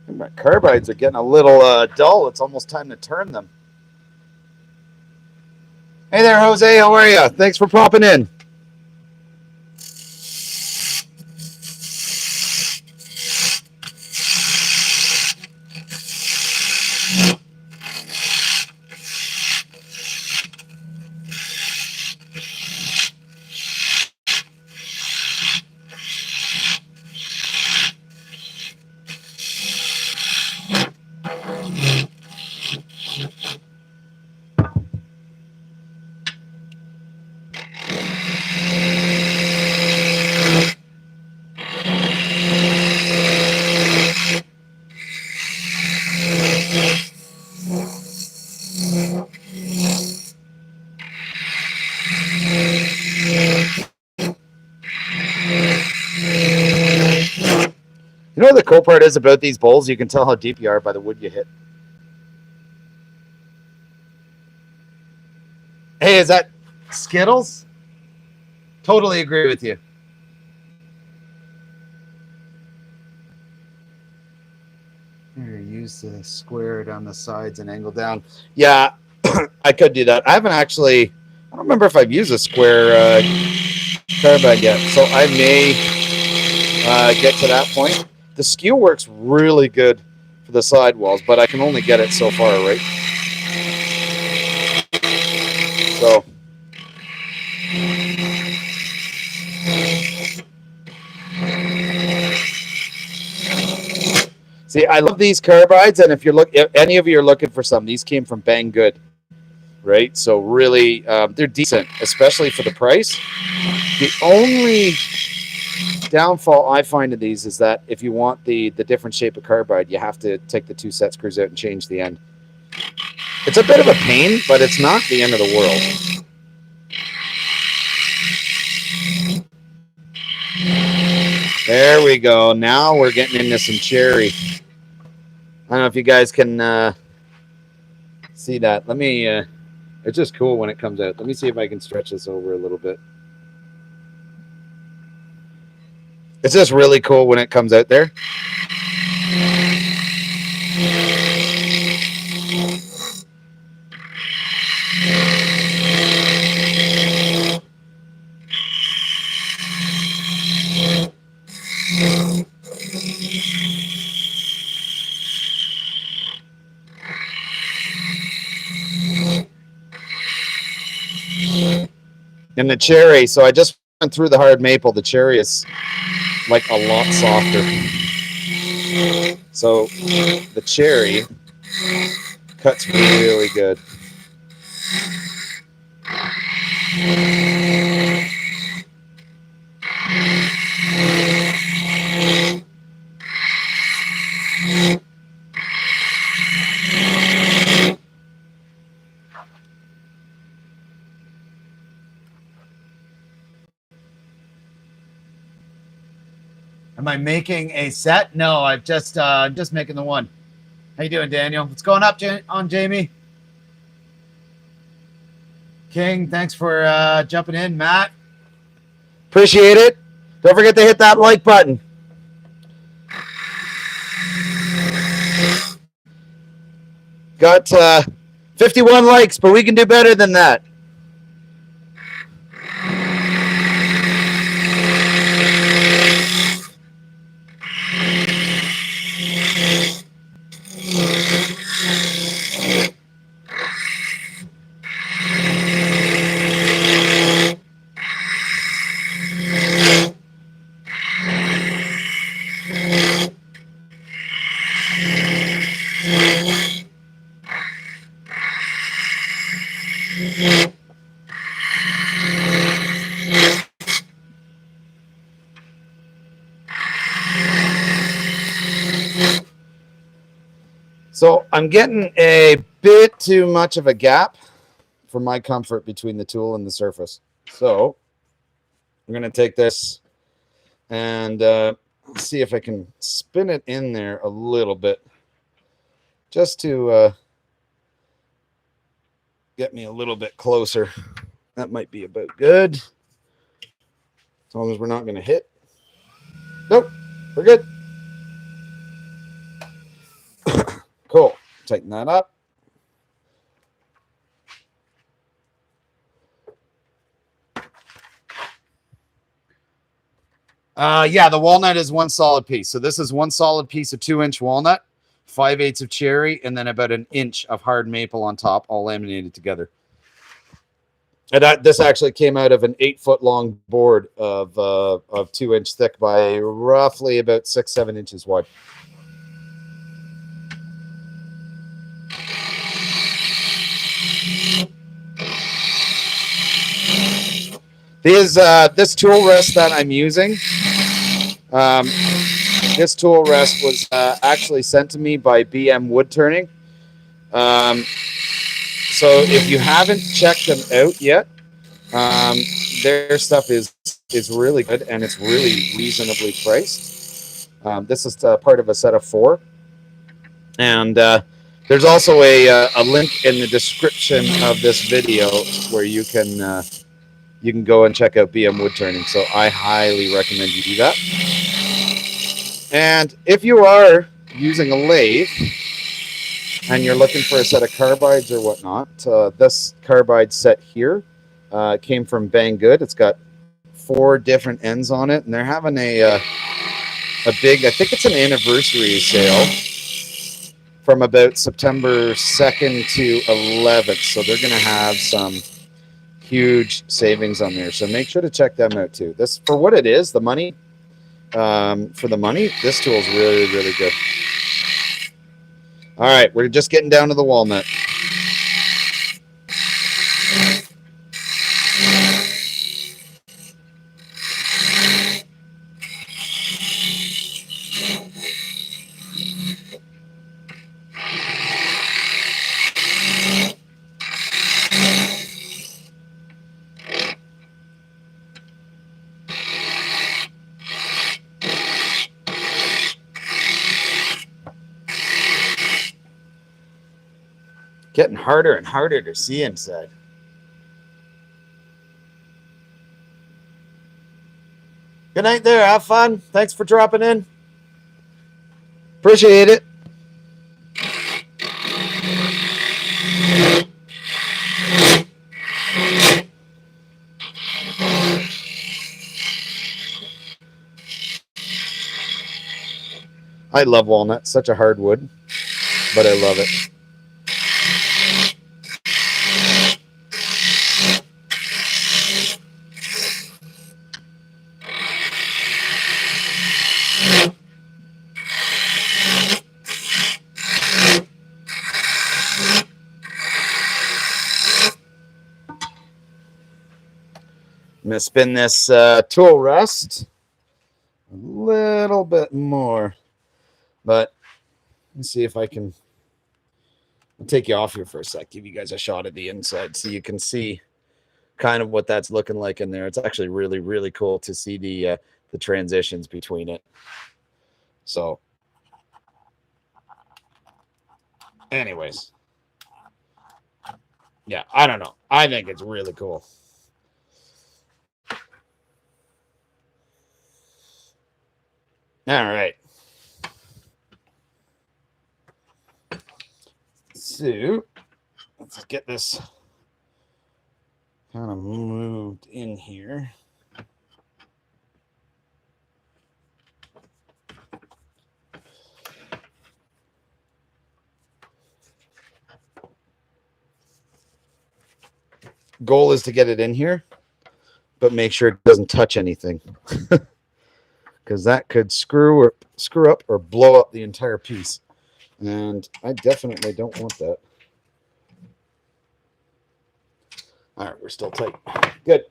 A: My carbides are getting a little dull. It's almost time to turn them. Hey there, Jose. How are you? Thanks for popping in. You know what the cool part is about these bowls? You can tell how deep you are by the wood you hit. Hey, is that Skittles? Totally agree with you. Here, use the square down the sides and angle down. Yeah, I could do that. I haven't actually, I don't remember if I've used a square carbide yet, so I may get to that point. The skew works really good for the sidewalls, but I can only get it so far, right? So see, I love these carbides, and if any of you are looking for some, these came from Bang Good, right? So really, they're decent, especially for the price. The only downfall I find in these is that if you want the different shape of carbide, you have to take the 2 set screws out and change the end. It's a bit of a pain, but it's not the end of the world. There we go. Now we're getting into some cherry. I don't know if you guys can see that. Let me, it's just cool when it comes out. Let me see if I can stretch this over a little bit. It's just really cool when it comes out there. And the cherry, so I just went through the hard maple. The cherry is like a lot softer. So the cherry cuts really good. Am I making a set? No, I'm just making the one. How you doing, Daniel? What's going up on Jamie? King, thanks for jumping in. Matt, appreciate it. Don't forget to hit that like button. Got 51 likes, but we can do better than that. So I'm getting a bit too much of a gap for my comfort between the tool and the surface. So I'm going to take this and see if I can spin it in there a little bit just to get me a little bit closer. That might be about good. As long as we're not going to hit. Nope, we're good. Cool. Tighten that up. Yeah, the walnut is one solid piece. So this is one solid piece of 2-inch walnut, 5/8 of cherry, and then about an inch of hard maple on top, all laminated together. And this actually came out of an 8-foot long board of 2-inch thick by roughly about 6-7 inches wide. This tool rest that I'm using, this tool rest was actually sent to me by BM Wood Turning. So if you haven't checked them out yet, their stuff is really good and it's really reasonably priced. This is part of a set of 4, and there's also a link in the description of this video where you can go and check out BM Wood Turning. So I highly recommend you do that. And if you are using a lathe and you're looking for a set of carbides or whatnot, this carbide set here came from Banggood. It's got 4 different ends on it, and they're having a big, I think it's an anniversary sale from about September 2nd to 11th. So they're going to have some huge savings on there. So make sure to check them out too. This, for what it is, the money, for the money, this tool is really, really good. All right, we're just getting down to the walnut. Getting harder and harder to see inside. Good night there. Have fun. Thanks for dropping in. Appreciate it. I love walnut. Such a hard wood, but I love it. I'm going to spin this tool rest a little bit more, but let's see if I can. I'll take you off here for a sec, give you guys a shot of the inside so you can see kind of what that's looking like in there. It's actually really, really cool to see the transitions between it. So anyways, yeah, I don't know. I think it's really cool. All right. So let's get this kind of moved in here. Goal is to get it in here, but make sure it doesn't touch anything, because that could screw up or blow up the entire piece, and I definitely don't want that. All right, we're still tight. Good.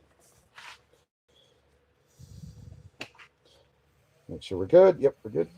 A: Make sure we're good. Yep, we're good.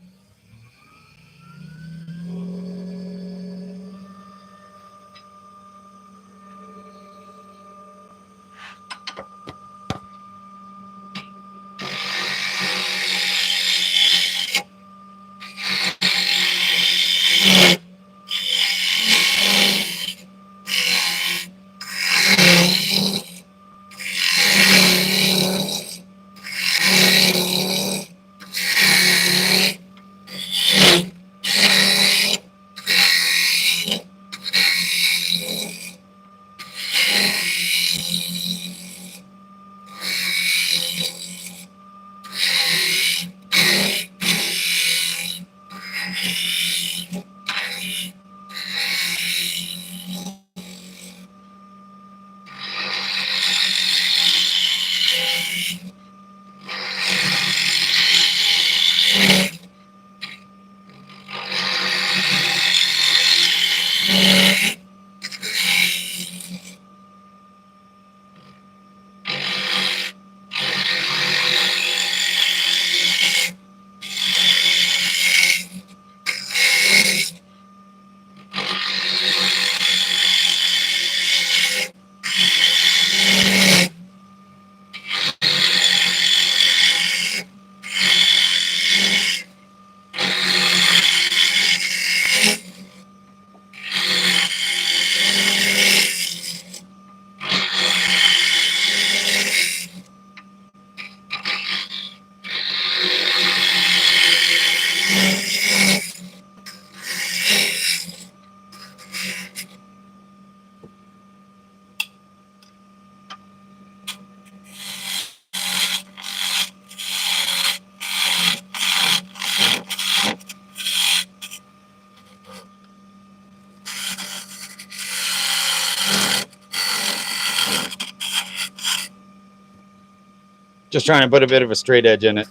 A: Just trying to put a bit of a straight edge in it.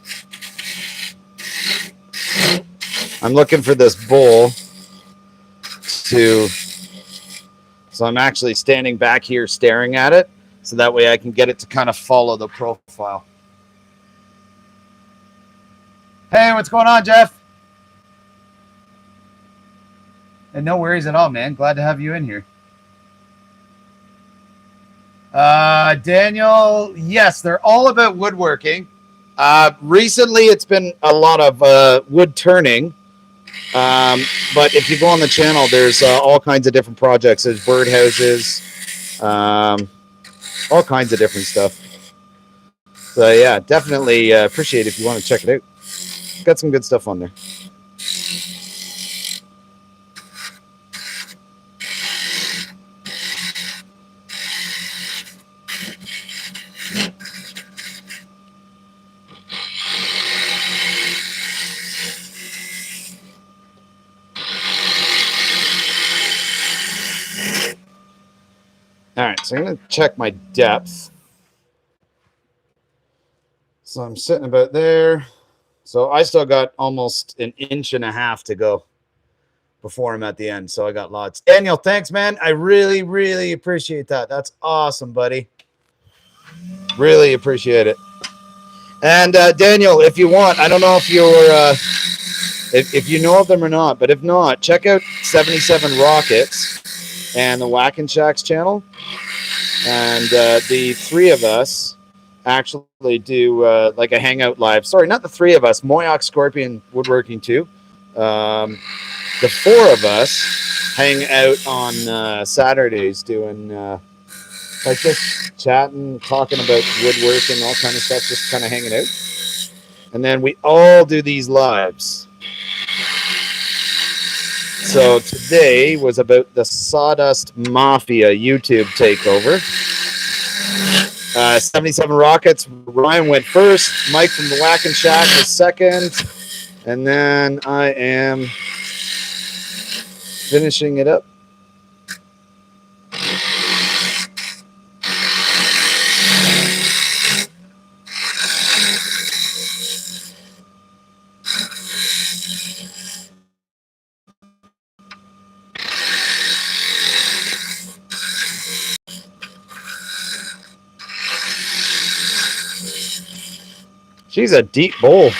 A: I'm looking for this bowl to, so I'm actually standing back here staring at it, so that way I can get it to kind of follow the profile. Hey, what's going on, Jeff? And no worries at all, man. Glad to have you in here. Daniel, yes, they're all about woodworking. Recently, it's been a lot of wood turning. But if you go on the channel, there's all kinds of different projects. There's birdhouses, all kinds of different stuff. So yeah, definitely appreciate it if you want to check it out. Got some good stuff on there. All right, so I'm going to check my depth. So I'm sitting about there. So I still got almost 1.5 inches to go before I'm at the end. So I got lots. Daniel, thanks, man. I really, really appreciate that. That's awesome, buddy. Really appreciate it. And Daniel, if you want, I don't know if you're if you know of them or not, but if not, check out 77 Rockets and the Whack and Shacks channel. And the three of us actually do like a hangout live. Sorry, not the three of us. Moyoc Scorpion Woodworking too. The four of us hang out on Saturdays doing like just chatting, talking about woodworking, all kind of stuff, just kind of hanging out. And then we all do these lives. So today was about the Sawdust Mafia YouTube takeover. 77 Rockets. Ryan went first. Mike from the Whack and Shack was second. And then I am finishing it up. She's a deep bowl.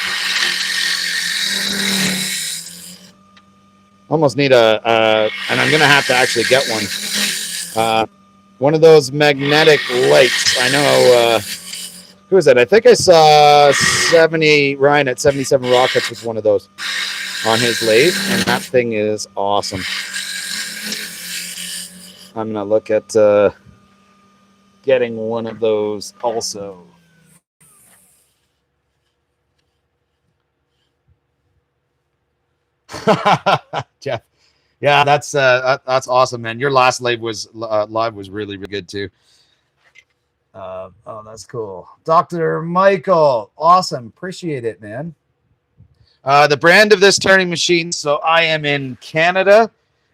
A: Almost need and I'm gonna have to actually get one of those magnetic lights. I know. Who is that? I think I saw Ryan at 77 Rockets with one of those on his lathe, and that thing is awesome. I'm gonna look at getting one of those also. Jeff, yeah, that's awesome, man. Your last live was really, really good too. Oh, that's cool. Dr. Michael, awesome. Appreciate it, man. The brand of this turning machine, so I am in Canada,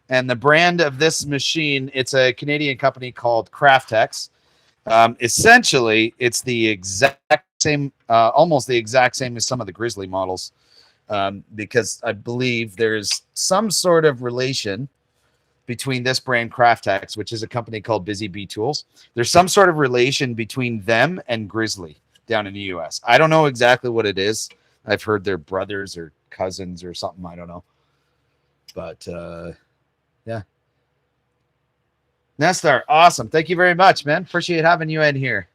A: and the brand of this machine, it's a Canadian company called Craftex. Essentially, it's the exact same, almost the exact same as some of the Grizzly models, because I believe there's some sort of relation between this brand Craftex, which is a company called Busy Bee Tools. There's some sort of relation between them and Grizzly down in the US. I don't know exactly what it is. I've heard they're brothers or cousins or something. I don't know. But yeah. Nestor, awesome. Thank you very much, man. Appreciate having you in here.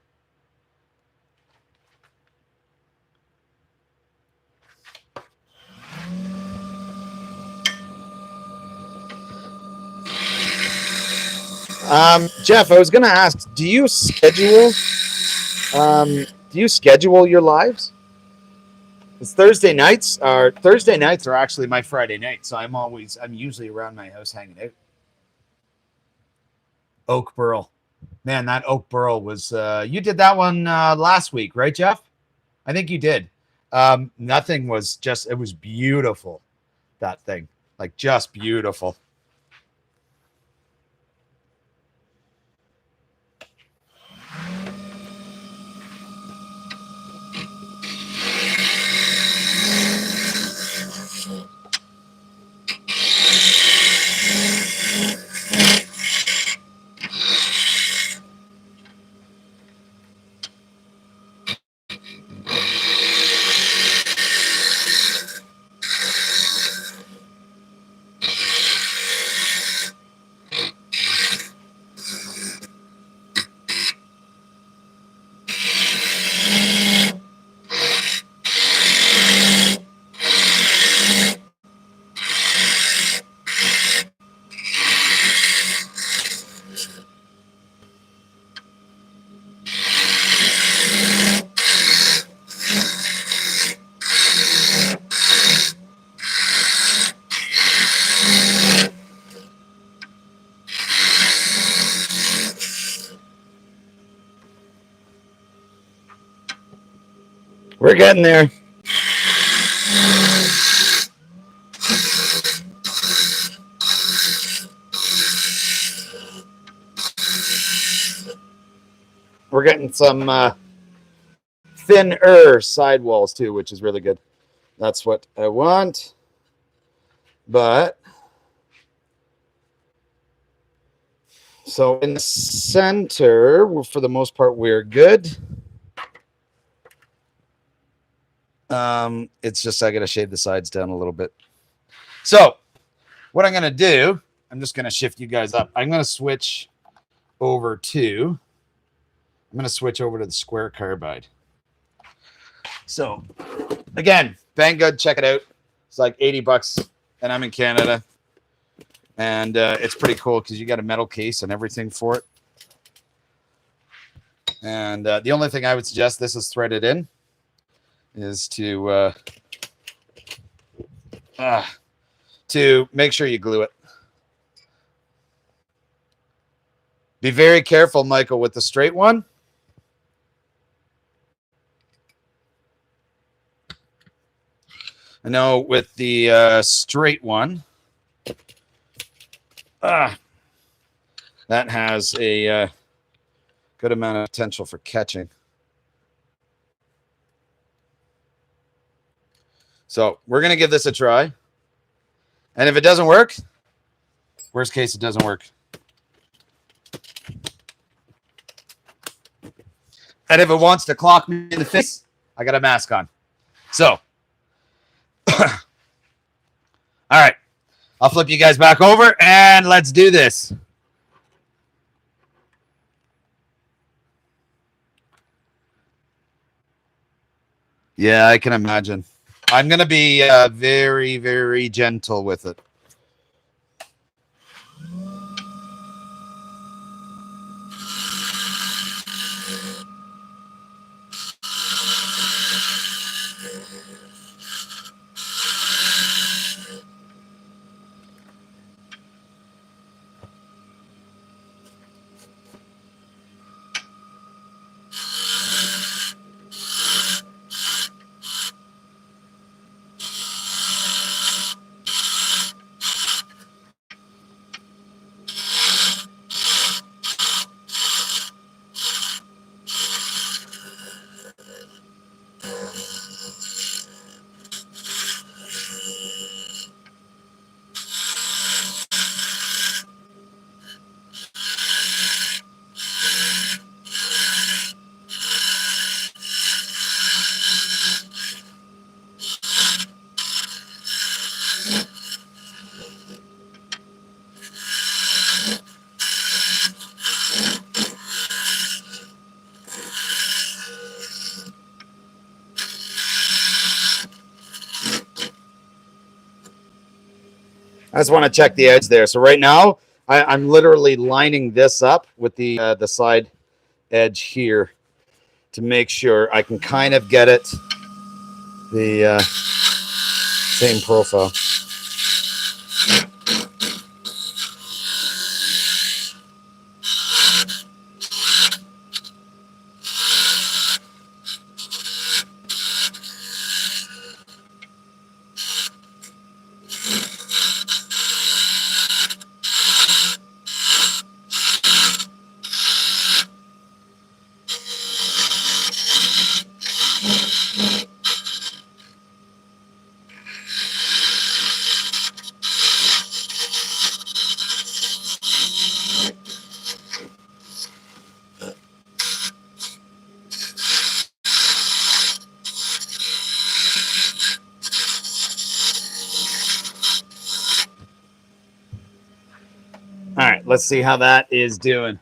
A: Jeff, I was going to ask, do you schedule your lives? It's Thursday nights are actually my Friday night, so I'm usually around my house hanging out. Oak Burl, man, that Oak Burl was you did that one last week, right, Jeff? I think you did. Nothing was just, it was beautiful, that thing, like just beautiful. We're getting there. We're getting some thinner sidewalls too, which is really good. That's what I want. But so in the center, for the most part, we're good. It's just I got to shade the sides down a little bit. So what I'm going to do, I'm just going to shift you guys up. I'm going to switch over to the square carbide. So again, Banggood, check it out. It's like 80 bucks, and I'm in Canada. And it's pretty cool because you got a metal case and everything for it. And the only thing I would suggest, this is threaded in, is to make sure you glue it. Be very careful, Michael, with the straight one. I know with the straight one, that has a good amount of potential for catching. So we're going to give this a try. And if it doesn't work, worst case, it doesn't work. And if it wants to clock me in the face, I got a mask on. So, all right, I'll flip you guys back over and let's do this. Yeah, I can imagine. I'm going to be very, very gentle with it. I just want to check the edge there. So right now, I'm literally lining this up with the side edge here to make sure I can kind of get it the same profile. All right, let's see how that is doing.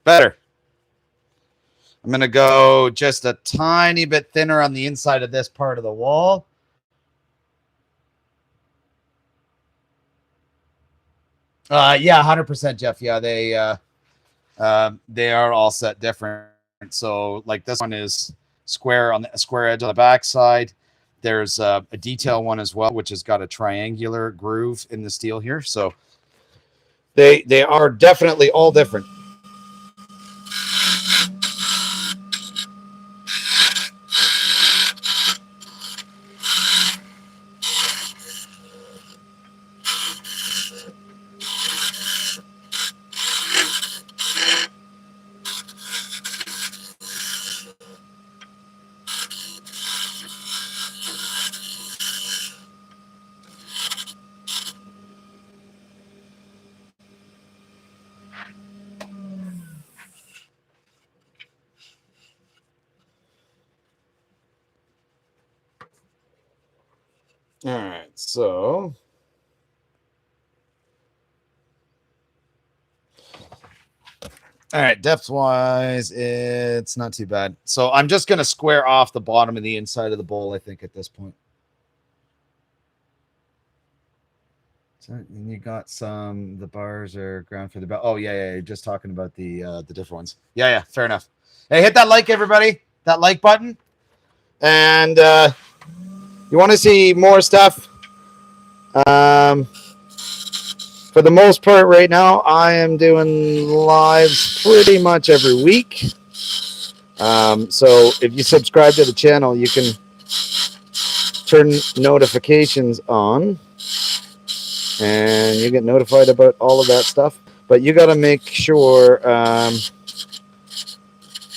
A: Better. I'm going to go just a tiny bit thinner on the inside of this part of the wall. Yeah, 100%, Jeff. Yeah, they are all set different. So like this one is square on the square edge on the back side. There's a detail one as well, which has got a triangular groove in the steel here. So they are definitely all different. All right, so all right, depth wise, it's not too bad. So I'm just going to square off the bottom of the inside of the bowl, I think, at this point. So, and you got the bars are ground for the belt. Oh, yeah. You're just talking about the different ones. Yeah, fair enough. Hey, hit that like, everybody. That like button. And you want to see more stuff? For the most part right now, I am doing lives pretty much every week. So if you subscribe to the channel, you can turn notifications on and you get notified about all of that stuff. But you got to make sure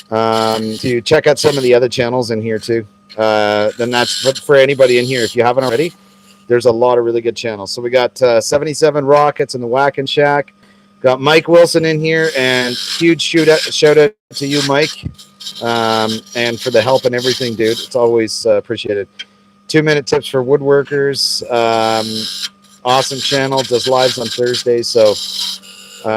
A: to check out some of the other channels in here too. Then that's for anybody in here. If you haven't already, there's a lot of really good channels. So we got 77 Rockets in the Whackin' Shack. Got Mike Wilson in here, and huge shout out to you, Mike.
B: and for the help and everything, dude. It's always appreciated. 2-minute tips for woodworkers. Awesome channel. Does lives on Thursdays, so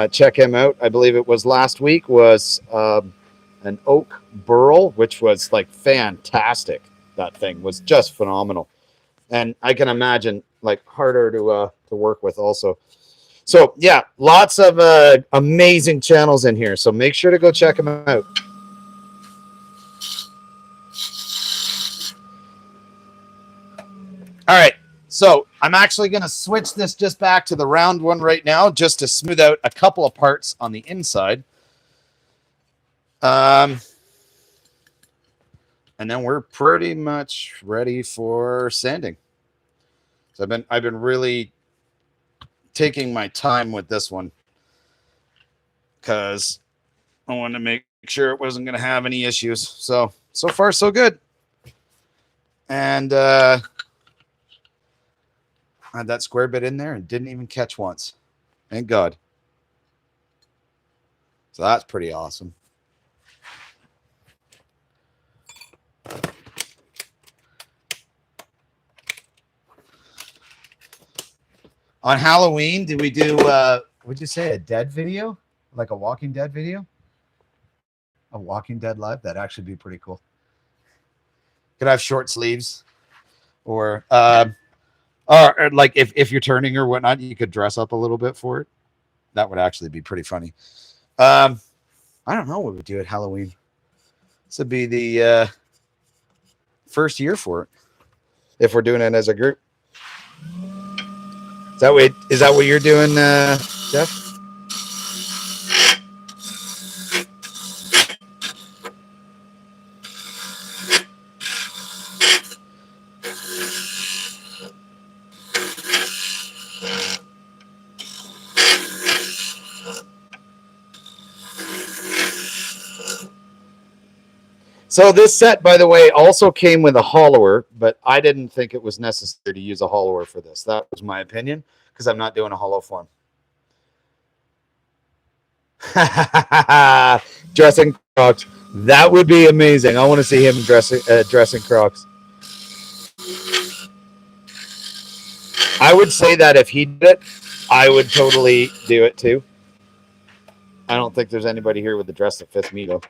B: check him out. I believe it was last week was an oak burl, which was like fantastic. That thing was just phenomenal, and I can imagine like harder to work with also. So yeah, lots of amazing channels in here. So make sure to go check them out. All right. So I'm actually going to switch this just back to the round one right now, just to smooth out a couple of parts on the inside. And then we're pretty much ready for sanding. So I've been really taking my time with this one because I wanted to make sure it wasn't going to have any issues. So far so good. And had that square bit in there and didn't even catch once. Thank God. So that's pretty awesome. On Halloween, did we do, what'd you say, a dead video? Like a Walking Dead video? A Walking Dead live? That'd actually be pretty cool. Could have short sleeves. Or like if you're turning or whatnot, you could dress up a little bit for it. That would actually be pretty funny. I don't know what we do at Halloween. This would be the first year for it, if we're doing it as a group. Is that what you're doing, Jeff? So this set, by the way, also came with a hollower, but I didn't think it was necessary to use a hollower for this. That was my opinion, because I'm not doing a hollow form. Dressing Crocs. That would be amazing. I want to see him dressing Crocs. I would say that if he did it, I would totally do it too. I don't think there's anybody here with the dress that fits me, though.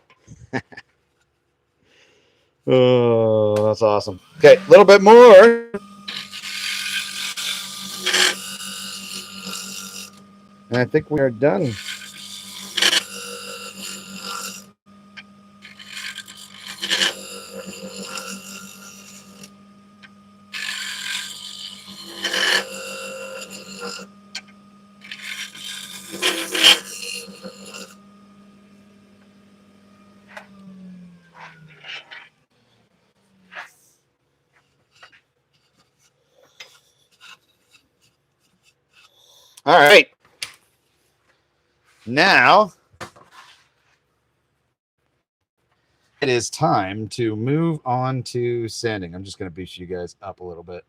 B: Oh, that's awesome. Okay, a little bit more. And I think we are done. All right. Now it is time to move on to sanding. I'm just going to boost you guys up a little bit.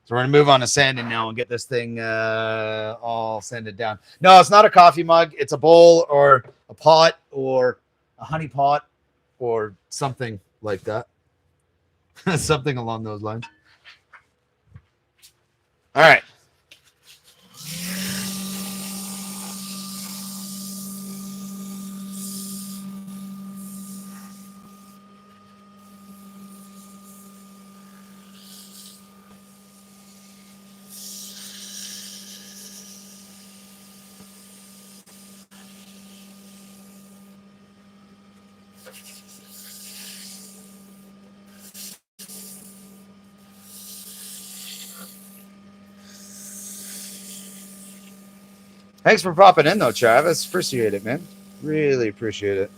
B: So we're going to move on to sanding now and get this thing all sanded down. No, it's not a coffee mug. It's a bowl or a pot or a honey pot or something like that. Something along those lines. All right. Thanks for popping in, though, Travis. Appreciate it, man. Really appreciate it.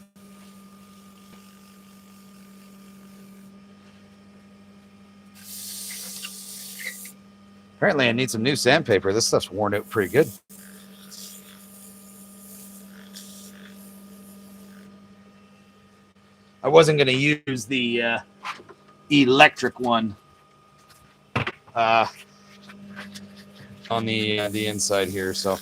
B: Apparently, I need some new sandpaper. This stuff's worn out pretty good. I wasn't going to use the electric one on the inside here. So,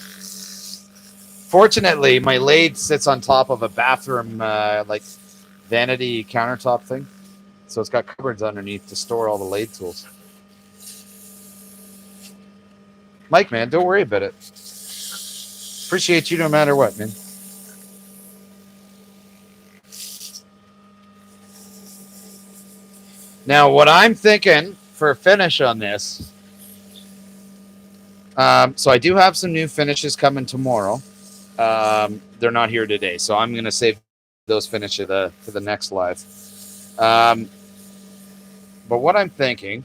B: fortunately, my lathe sits on top of a bathroom like
A: vanity countertop thing. So it's got cupboards underneath to store all the lathe tools. Mike, man, don't worry about it. Appreciate you no matter what, man. Now, what I'm thinking for a finish on this, so I do have some new finishes coming tomorrow. They're not here today, so I'm going to save those finishes for the next live. But what I'm thinking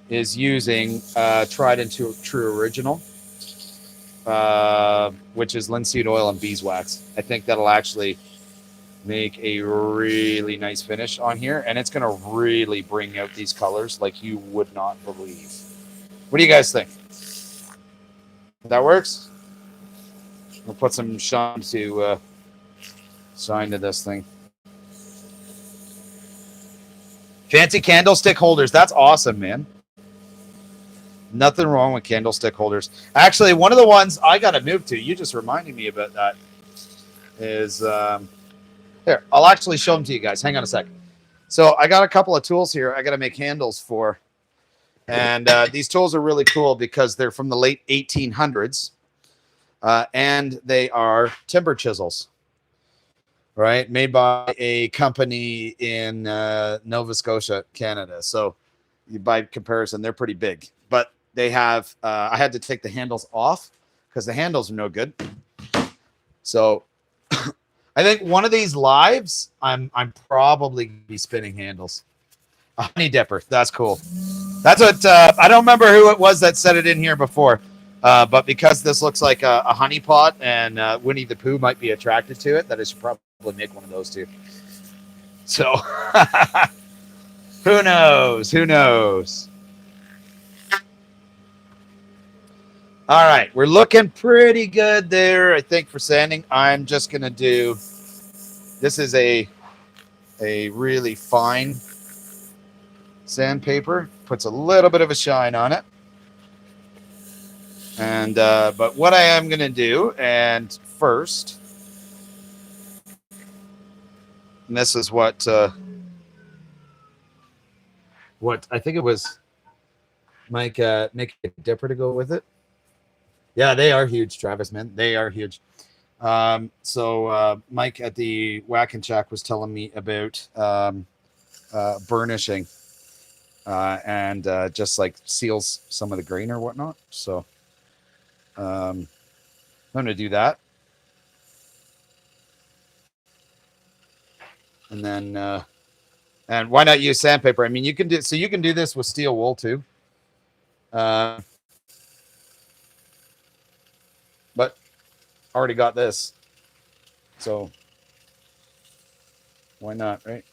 A: is using tried and true original, which is linseed oil and beeswax. I think that'll actually make a really nice finish on here, and it's going to really bring out these colors like you would not believe. What do you guys think? That works? We'll put some shine to this thing. Fancy candlestick holders. That's awesome, man. Nothing wrong with candlestick holders. Actually, one of the ones I got to move to, you just reminded me about that, is here. I'll actually show them to you guys. Hang on a second. So I got a couple of tools here I got to make handles for. And these tools are really cool because they're from the late 1800s. And they are timber chisels, right? Made by a company in Nova Scotia, Canada. So by comparison, they're pretty big. But they have, I had to take the handles off because the handles are no good. So I think one of these lives, I'm probably going to be spinning handles. A honey dipper. That's cool. That's what, I don't remember who it was that said it in here before. But because this looks like a honey pot and Winnie the Pooh might be attracted to it, that I should probably make one of those too. So who knows? Who knows? All right. We're looking pretty good there, I think, for sanding. I'm just going to do, this is a really fine sandpaper. Puts a little bit of a shine on it. And but what I am going to do, and first, and this is what I think it was Mike make a dipper to go with it. Yeah, they are huge, Travis, man. They are huge. So Mike at the Whack and Shack was telling me about burnishing and just like seals some of the grain or whatnot. So I'm going to do that. And then, and why not use sandpaper? I mean, you can do, so you can do this with steel wool too. But already got this. So why not, right?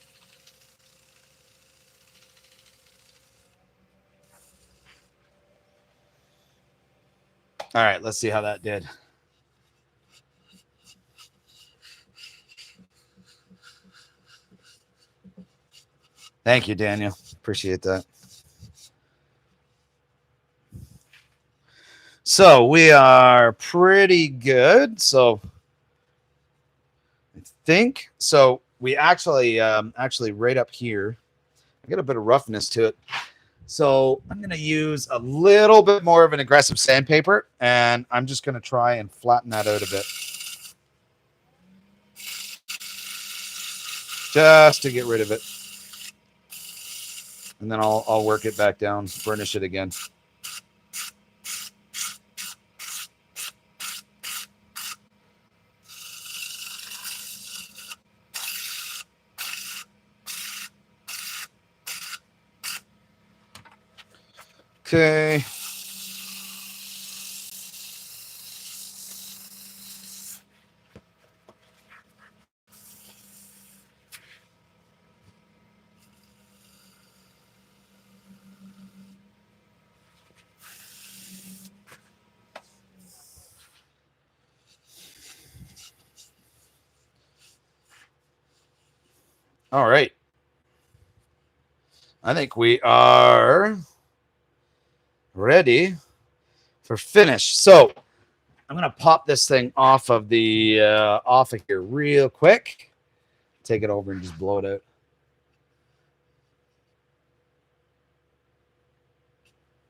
A: All right, let's see how that did. Thank you, Daniel. Appreciate that. So we are pretty good. So I think so. We actually right up here, I got a bit of roughness to it. So I'm going to use a little bit more of an aggressive sandpaper, and I'm just going to try and flatten that out a bit. Just to get rid of it. And then I'll work it back down, burnish it again. Okay. All right. I think we are ready for finish. So I'm going to pop this thing off of the off of here real quick. take it over and just blow it out.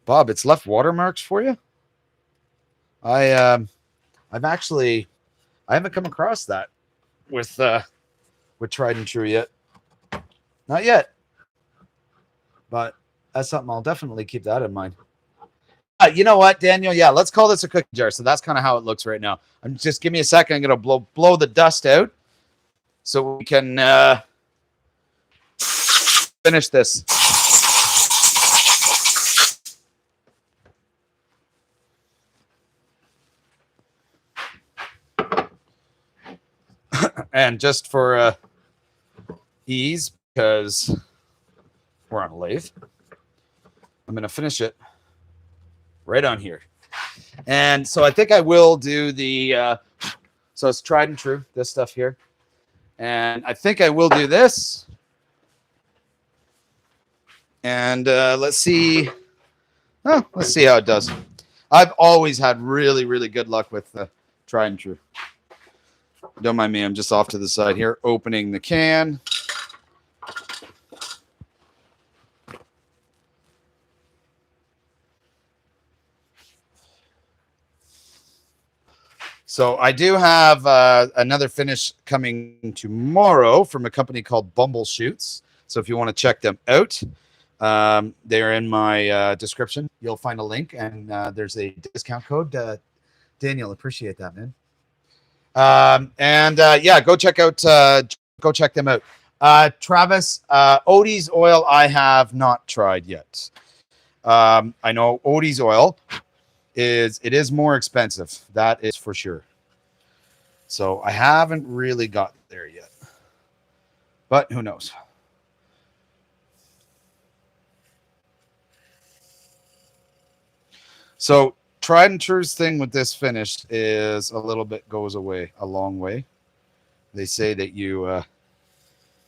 A: Bob, it's left watermarks for you? I've actually, I haven't come across that with tried and true yet. Not yet. But that's something I'll definitely keep that in mind. You know what, Daniel? Yeah, let's call this a cookie jar. So that's kind of how it looks right now. Just give me a second. I'm gonna blow the dust out so we can finish this. And just for ease, because we're on a lathe, I'm gonna finish it right on here. And so I think I will do the so it's tried and true, this stuff here. And I think I will do this. And let's see. Oh, let's see how it does. I've always had really, really good luck with the tried and true. Don't mind me. I'm just off to the side here, opening the can. So I do have another finish coming tomorrow from a company called Bumbleshoots. So if you want to check them out, they're in my description. You'll find a link, and there's a discount code. Daniel, appreciate that, man. Yeah, go check them out. Travis, Odie's oil I have not tried yet. I know Odie's oil is more expensive. That is for sure. So I haven't really got there yet, but who knows? So tried and true's thing with this finish is a little bit goes away a long way. They say that you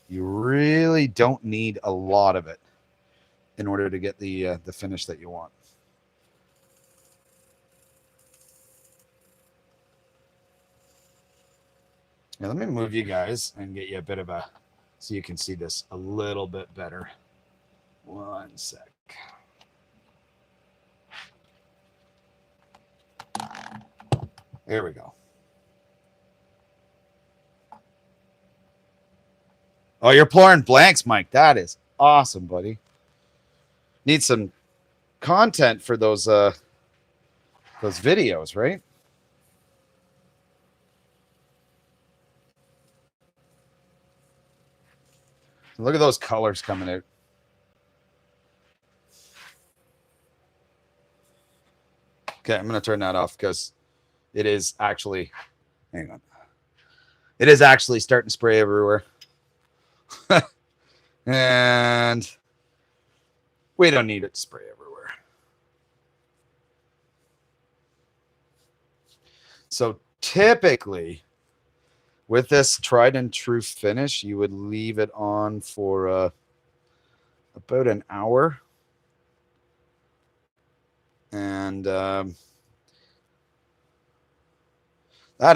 A: really don't need a lot of it in order to get the finish that you want. Now, let me move you guys and get you a bit of a, so you can see this a little bit better. One sec. There we go. Oh, you're pouring blanks, Mike. That is awesome, buddy. Need some content for those videos, right? Look at those colors coming out. Okay, I'm going to turn that off because it is actually, hang on. It is actually starting to spray everywhere. And we don't need it to spray everywhere. So typically, with this tried and true finish, you would leave it on for about an hour. And that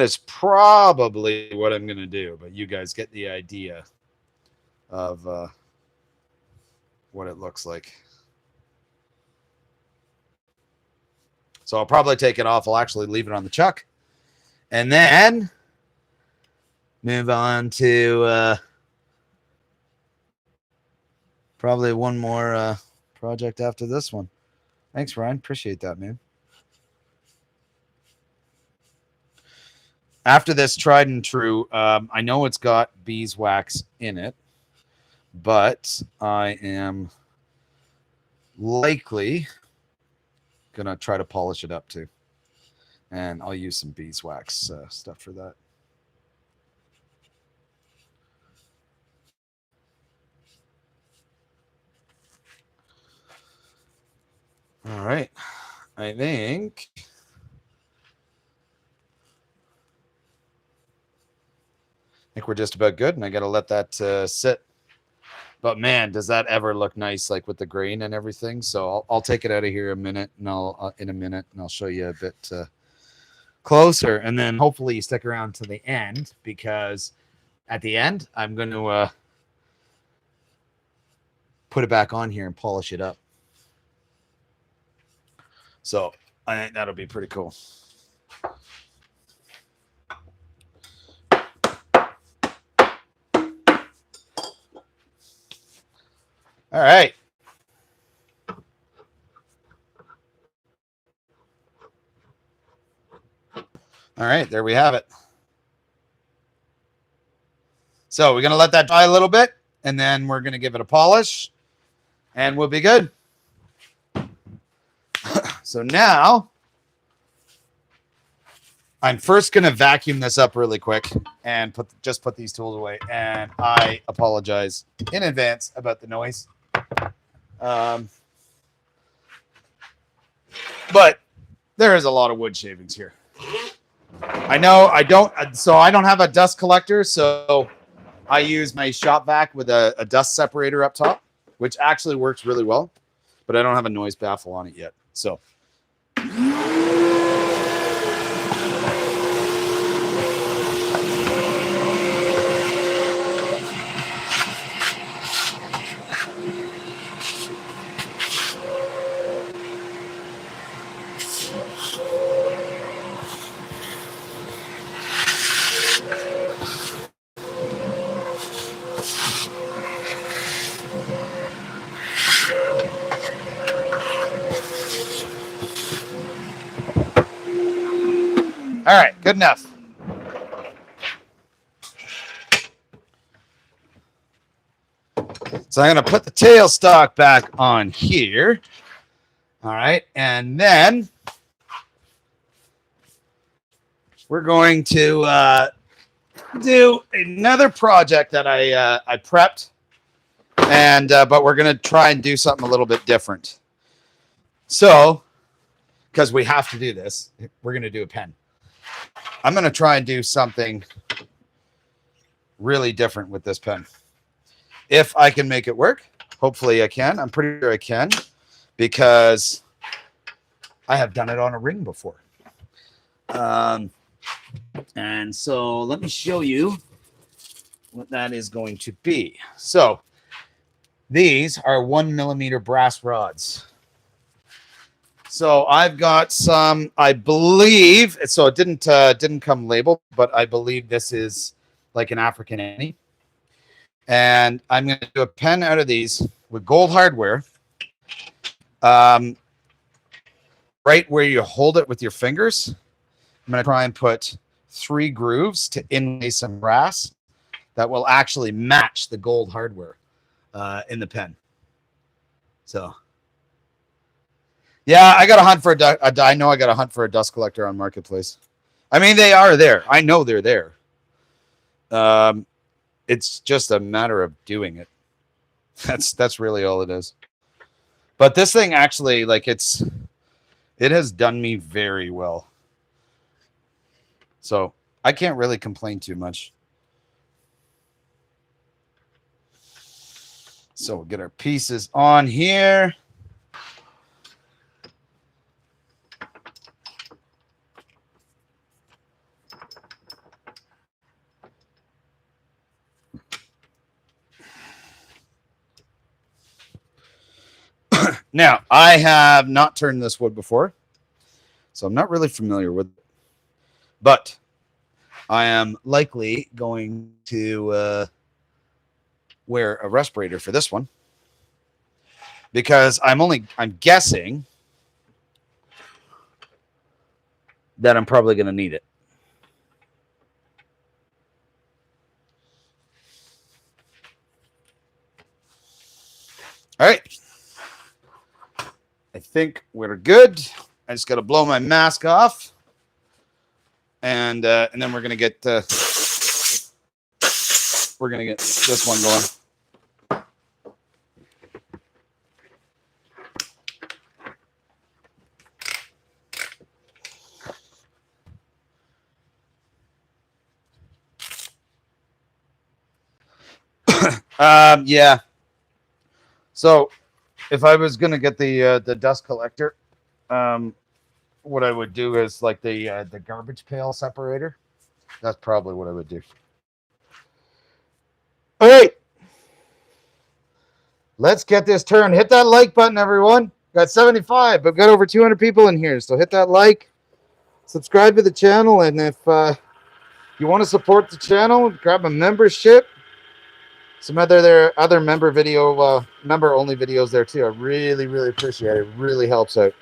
A: is probably what I'm going to do. But you guys get the idea of what it looks like. So I'll probably take it off. I'll actually leave it on the chuck. And then move on to probably one more project after this one. Thanks, Ryan. Appreciate that, man. After this tried and true, I know it's got beeswax in it, but I am likely going to try to polish it up too. And I'll use some beeswax stuff for that. All right. I think we're just about good, and I got to let that sit. But man, does that ever look nice, like with the grain and everything? So I'll take it out of here in a minute, and I'll show you a bit closer, and then hopefully you stick around to the end, because
B: at the end, I'm going to put it back on here and polish it up. So I think that'll be pretty cool. All right. All right, there we have it. So we're going to let that dry a little bit, and then we're going to give it a polish, and we'll be good. So now I'm first going to vacuum this up really quick and just put these tools away. And I apologize in advance about the noise. But there is a lot of wood shavings here. I know I don't have a dust collector, so I use my shop vac with a dust separator up top, which actually works really well, but I don't have a noise baffle on it yet. So all right, good enough. So I'm going to put the tailstock back on here. All right, and then we're going to do another project that I prepped, and but we're going to try and do something a little bit different. So, because we have to do this, we're going to do a pen. I'm going to try and do something really different with this pen. If I can make it work, hopefully I can. I'm pretty sure I can, because I have done it on a ring before. And so let me show you what that is going to be. So these are 1mm brass rods. So I've got some, I believe, so it didn't come labeled, but I believe this is like an African Annie. And I'm going to do a pen out of these with gold hardware. Right where you hold it with your fingers, I'm going to try and put 3 grooves to inlay some brass that will actually match the gold hardware in the pen. So, yeah, I got to hunt for I know I got to hunt for a dust collector on Marketplace. I mean, they are there. I know they're there. It's just a matter of doing it. That's really all it is. But this thing actually, like, it has done me very well. So I can't really complain too much. So we'll get our pieces on here. Now, I have not turned this wood before, so I'm not really familiar with it. But I am likely going to wear a respirator for this one, because I'm guessing that I'm probably going to need it. All right. I think we're good. I just got to blow my mask off, and then we're gonna get this one going. Yeah. So if I was gonna get the dust collector, what I would do is like the garbage pail separator. That's probably what I would do. All right. Let's get this turned. Hit that like button, everyone. Got 75, but got over 200 people in here. So hit that like, subscribe to the channel, and if you want to support the channel, grab a membership. Some other member member only videos there too. I really appreciate it. It really helps out.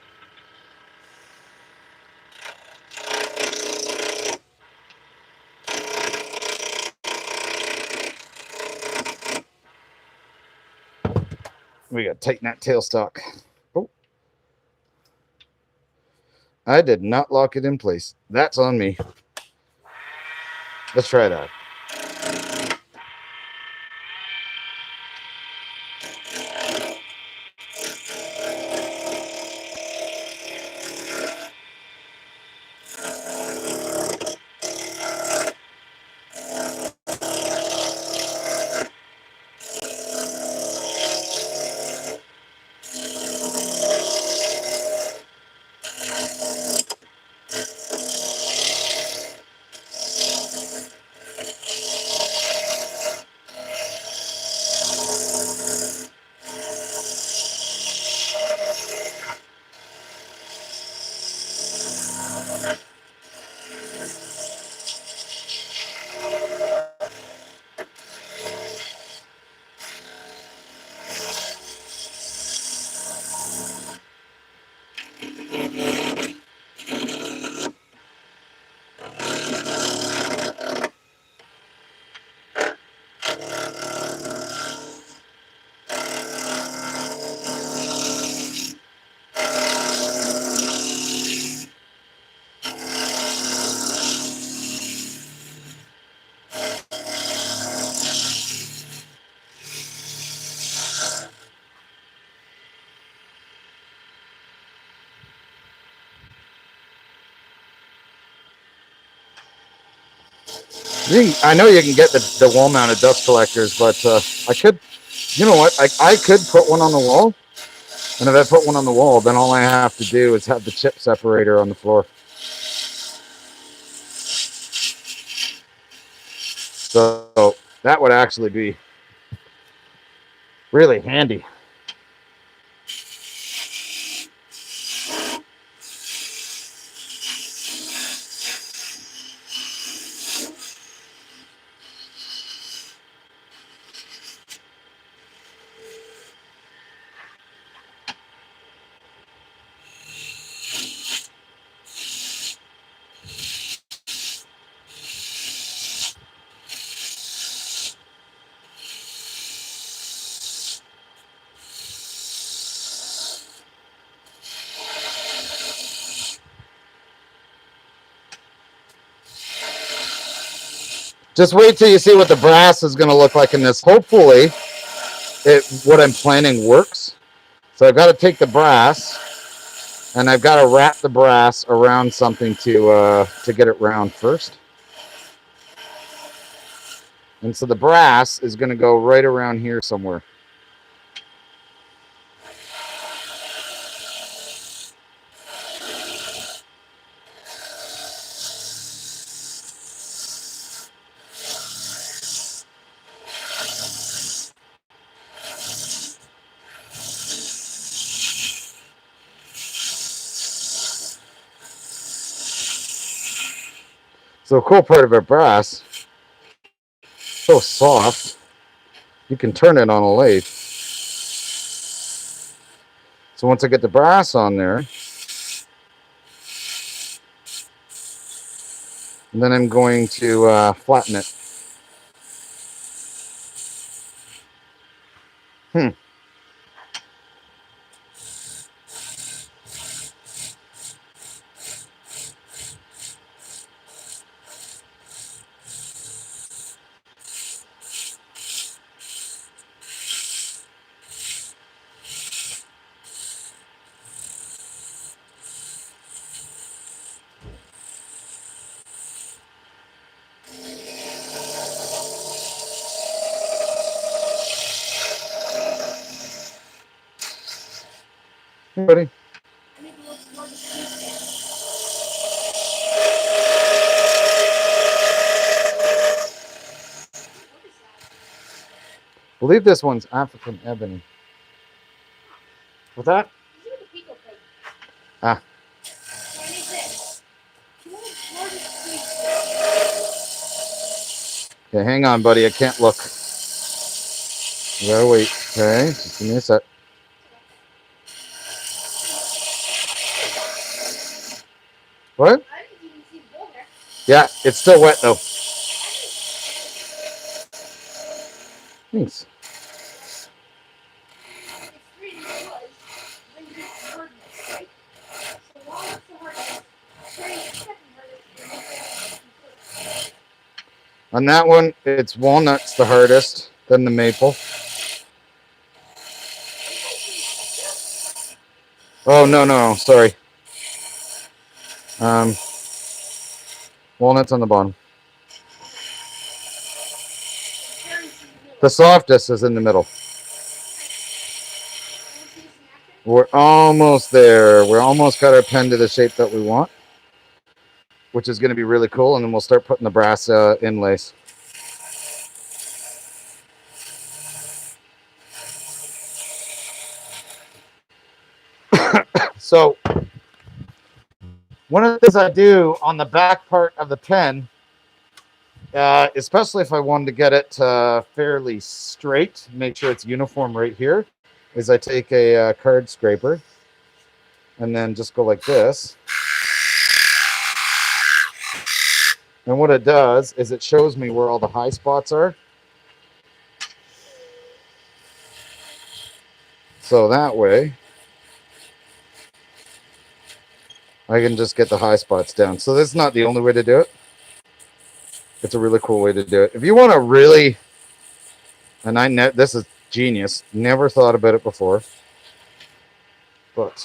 B: We got to tighten that tailstock. Oh, I did not lock it in place. That's on me. Let's try that. I know you can get the wall mounted dust collectors, but I could, you know what? I could put one on the wall. And if I put one on the wall, then all I have to do is have the chip separator on the floor. So that would actually be really handy. Just wait till you see what the brass is going to look like in this. Hopefully, what I'm planning works. So I've got to take the brass, and I've got to wrap the brass around something to get it round first. And so the brass is going to go right around here somewhere. So the cool part about brass, so soft, you can turn it on a lathe. So once I get the brass on there, and then I'm going to flatten it. Hey, buddy. believe this one's African ebony. What's that? Ah. Okay, hang on, buddy. I can't look. You gotta wait. Okay, just give me a sec. What? Yeah, it's still wet though. Thanks. On that one, it's walnut's the hardest, then the maple. Oh, no, sorry. Walnut's on the bottom. The softest is in the middle. We're almost there. We're almost got our pen to the shape that we want, which is going to be really cool. And then we'll start putting the brass inlays. So one of the things I do on the back part of the pen, especially if I wanted to get it fairly straight, make sure it's uniform right here, is I take a card scraper and then just go like this. And what it does is it shows me where all the high spots are. So that way I can just get the high spots down. So this is not the only way to do it. It's a really cool way to do it. If you want to really, and this is genius, never thought about it before. But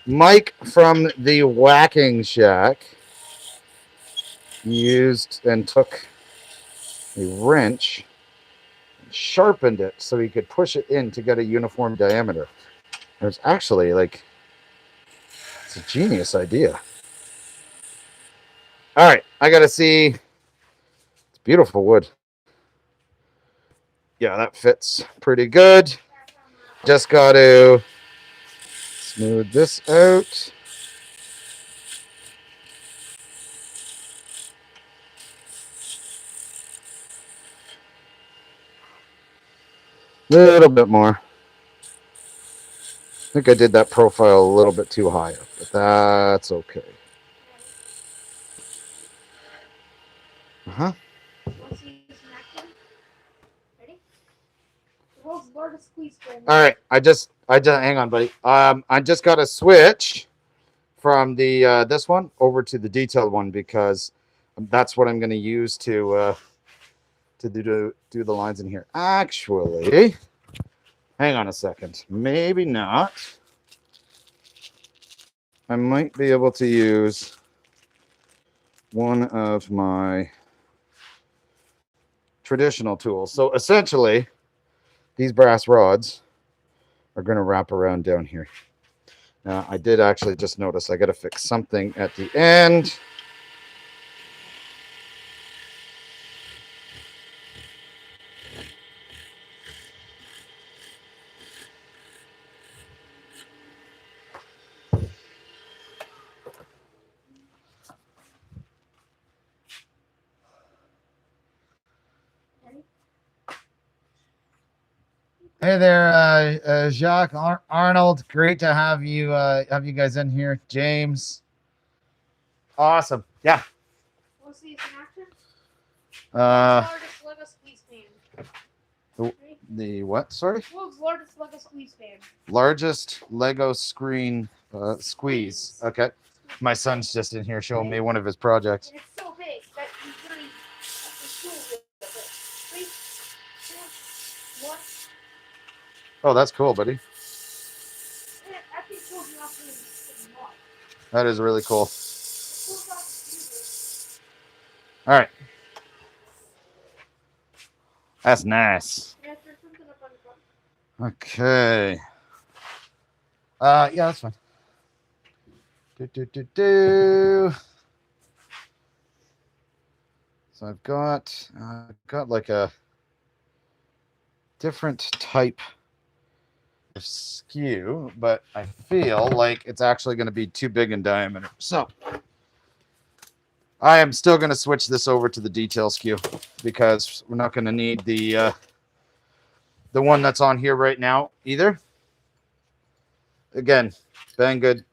B: Mike from the Whacking Shack used and took a wrench and sharpened it so he could push it in to get a uniform diameter. It's actually like, it's a genius idea. All right, I got to see. It's beautiful wood. Yeah, that fits pretty good. Just got to smooth this out. A little bit more. I think I did that profile a little bit too high up, but that's okay. Uh-huh. All right, I just hang on, buddy. I just got to switch from the this one over to the detailed one because that's what I'm going to use to do the lines in here. Actually, hang on a second. Maybe not. I might be able to use one of my traditional tools. So essentially, these brass rods are going to wrap around down here. Now, I did actually just notice I got to fix something at the end. Hey there, Jacques Arnold. Great to have you guys in here. James, awesome. Yeah.
C: Want to see this in action?
B: The what? Sorry.
C: World's largest Lego squeeze fan.
B: Largest Lego screen squeeze. Okay. My son's just in here showing me one of his projects.
C: And it's so big that you really have to tool with it. 3, 2, 1.
B: Oh, that's cool, buddy.
C: And it actually pulls you off the mark.
B: That is really cool.
C: Pulls off the
B: All right. That's nice.
C: and there's something up on the front.
B: Okay. Yeah, that's fine. So I've got like a
A: different type of skew, but I feel like it's actually going to be too big in diameter. So I am still going to switch this over to the detail skew because we're not going to need the one that's on here right now either. Again, Banggood,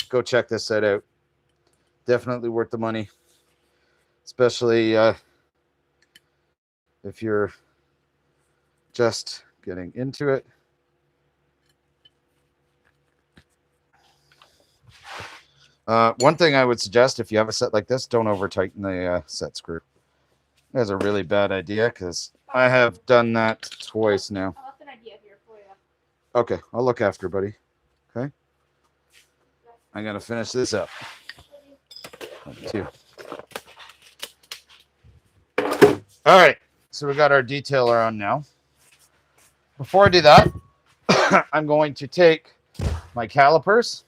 A: go check this set out. Definitely worth the money, especially if you're just getting into it. One thing I would suggest, if you have a set like this, don't over tighten the set screw. That's a really bad idea because I have done that twice now.
C: I left an idea here for you.
A: Okay, I'll look after, buddy. Okay, I gotta finish this up. Too. All right, so we got our detailer on now. Before I do that, I'm going to take my calipers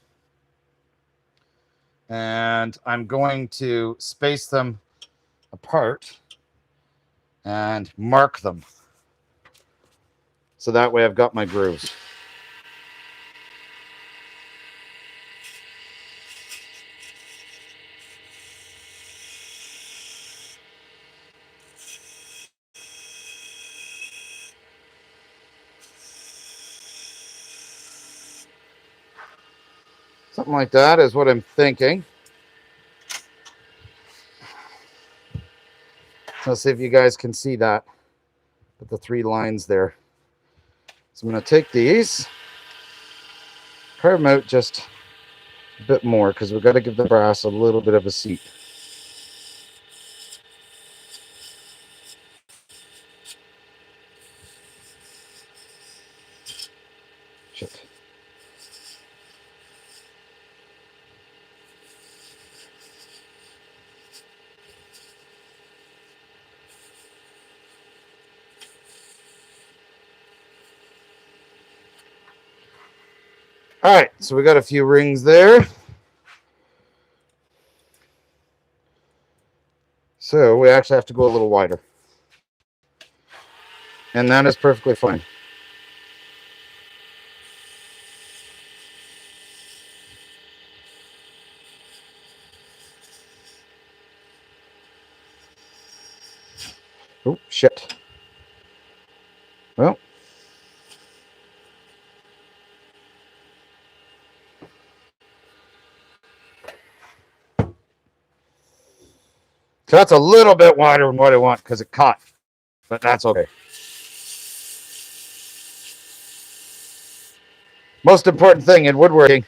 A: and I'm going to space them apart and mark them. So that way I've got my grooves. Something like that is what I'm thinking. Let's see if you guys can see that. Put the 3 lines there. So I'm going to take these, carve them out just a bit more because we've got to give the brass a little bit of a seat. Shit. All right, so we got a few rings there. So we actually have to go a little wider. And that is perfectly fine. Oh, shit. Well. So that's a little bit wider than what I want because it caught. But that's okay. Most important thing in woodworking,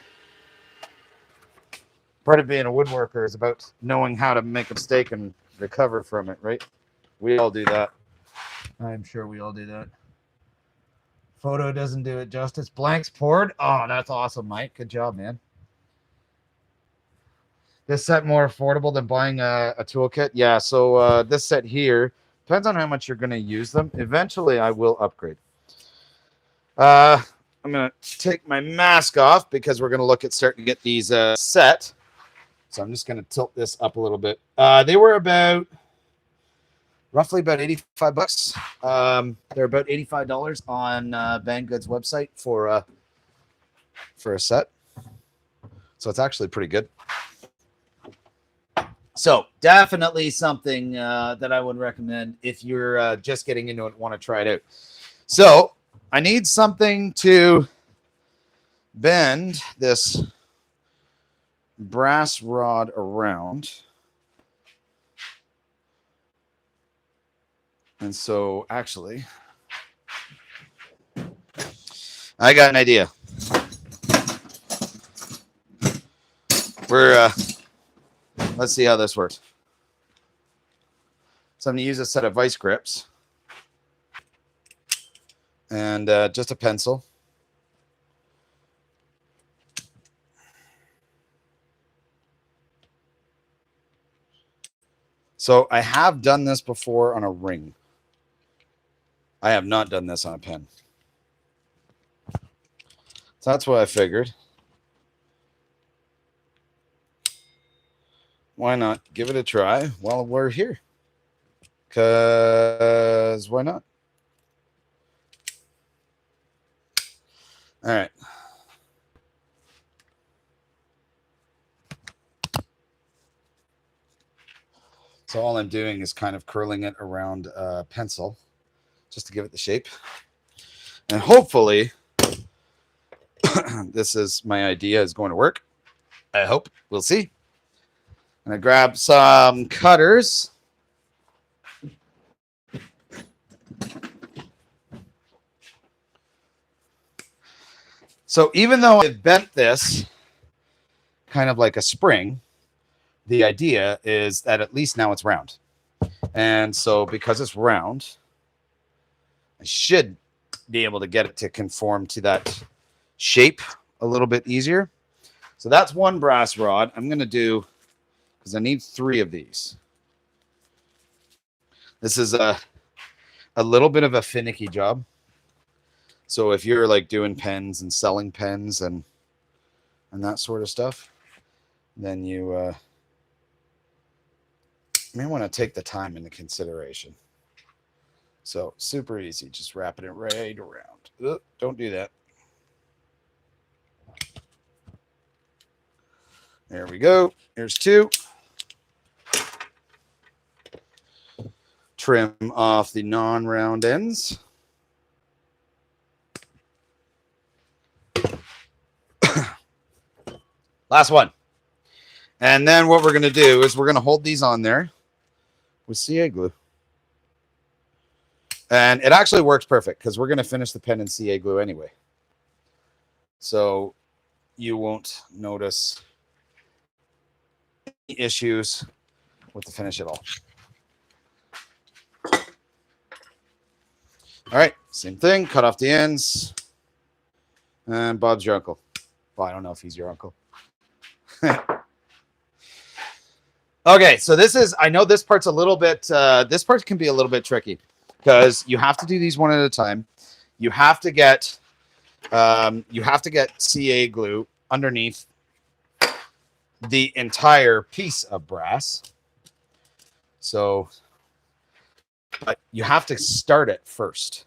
A: part of being a woodworker is about knowing how to make a mistake and recover from it, right? We all do that. I'm sure we all do that. Photo doesn't do it justice. Blanks poured. Oh, that's awesome, Mike. Good job, man. This set more affordable than buying a toolkit? Yeah, so this set here, depends on how much you're going to use them. Eventually, I will upgrade. I'm going to take my mask off because we're going to look at starting to get these set. So I'm just going to tilt this up a little bit. They were roughly about 85 bucks. They're about $85 on Banggood's website for a set. So it's actually pretty good. So definitely something that I would recommend if you're just getting into it and want to try it out. So I need something to bend this brass rod around. And so actually, I got an idea. Let's see how this works. So I'm going to use a set of vice grips and just a pencil. So I have done this before on a ring. I have not done this on a pen. So that's what I figured. Why not give it a try while we're here? Because why not? All right. So all I'm doing is kind of curling it around a pencil just to give it the shape. And hopefully this is my idea is going to work. I hope. We'll see. I'm going to grab some cutters. So even though I've bent this kind of like a spring, the idea is that at least now it's round. And so because it's round, I should be able to get it to conform to that shape a little bit easier. So that's one brass rod. I'm going to do, because I need 3 of these. This is a little bit of a finicky job. So if you're like doing pens and selling pens and that sort of stuff, then you may want to take the time into consideration. So super easy, just wrapping it right around. Ugh, don't do that. There we go. Here's 2. Trim off the non-round ends. Last one. And then what we're going to do is we're going to hold these on there with CA glue. And it actually works perfect because we're going to finish the pen in CA glue anyway. So you won't notice any issues with the finish at all. All right, same thing. Cut off the ends. And Bob's your uncle. Well, I don't know if he's your uncle. Okay, so this is, I know this part's a little bit, this part can be a little bit tricky because you have to do these one at a time. You have to get CA glue underneath the entire piece of brass. So, but you have to start it first.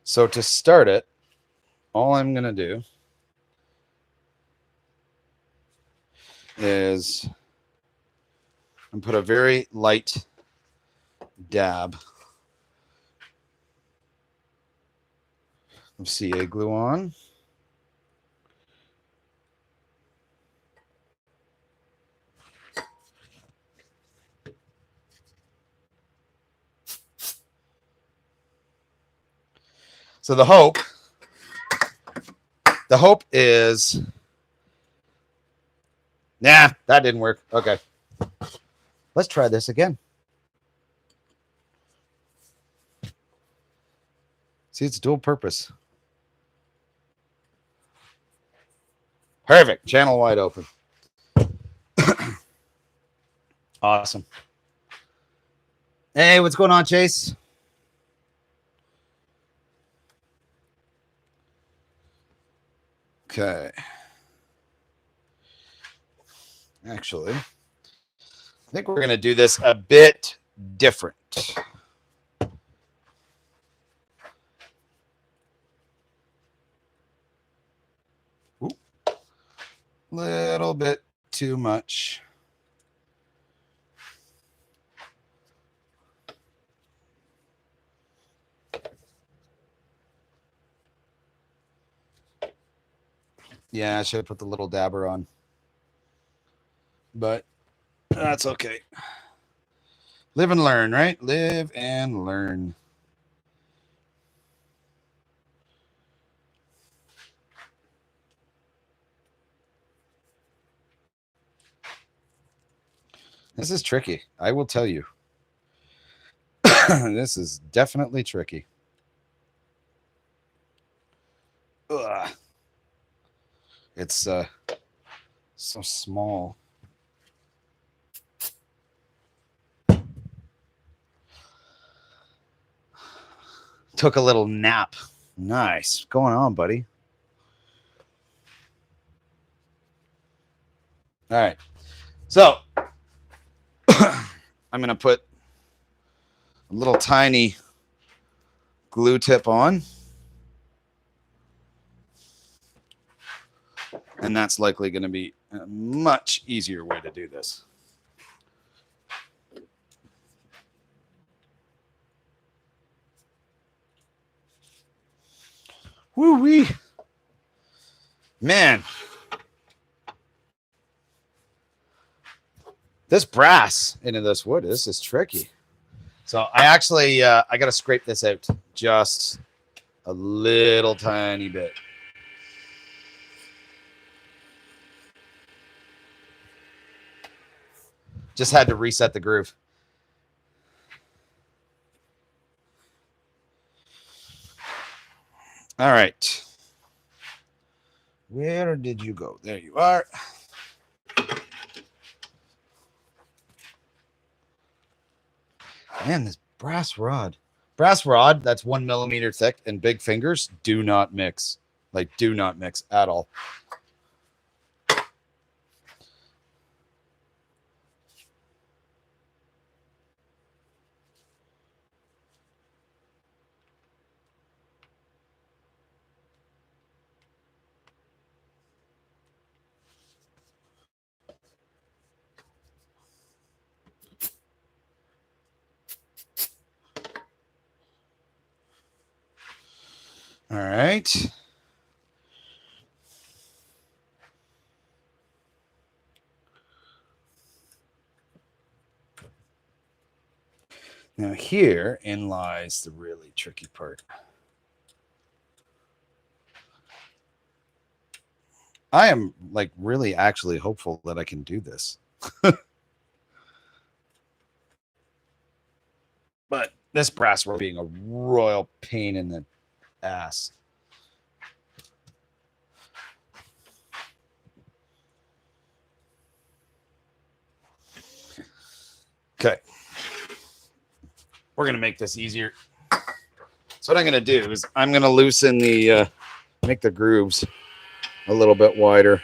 A: So to start it, all I'm going to do is and put a very light dab of CA glue on. So the hope is, nah, that didn't work. Okay. Let's try this again. See, it's dual purpose. Perfect. Channel wide open. Awesome. Hey, what's going on, Chase? Okay. Actually, I think we're going to do this a bit different. Ooh. Little bit too much. Yeah, I should have put the little dabber on. But that's okay. Live and learn, right? Live and learn. This is tricky. I will tell you. This is definitely tricky. Ugh. It's so small. Took a little nap. Nice. What's going on, buddy? All right. So I'm going to put a little tiny glue tip on. And that's likely going to be a much easier way to do this. Woo-wee. Man. This brass into this wood, this is tricky. So I actually, I got to scrape this out just a little tiny bit. Just had to reset the groove. All right. Where did you go? There you are. Man, this brass rod. Brass rod that's 1 millimeter thick and big fingers do not mix. Like, do not mix at all. All right. Now herein lies the really tricky part. I am like really actually hopeful that I can do this. But this brass rod being a royal pain in the ass. Okay. We're going to make this easier. So what I'm going to do is I'm going to loosen the, make the grooves a little bit wider.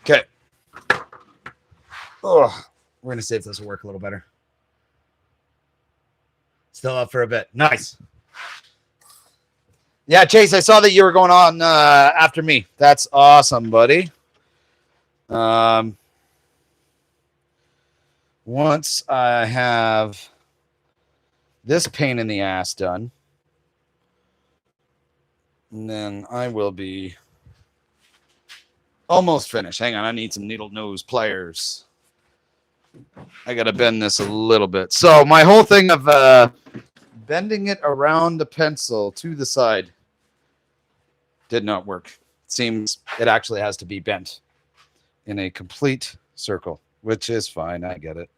A: Okay. Oh, we're going to see if this will work a little better. Still up for a bit. Nice. Yeah, Chase, I saw that you were going on after me. That's awesome, buddy. Once I have this pain in the ass done, and then I will be almost finished. Hang on, I need some needle nose pliers. I got to bend this a little bit. So my whole thing of bending it around the pencil to the side did not work. It seems it actually has to be bent in a complete circle, which is fine. I get it.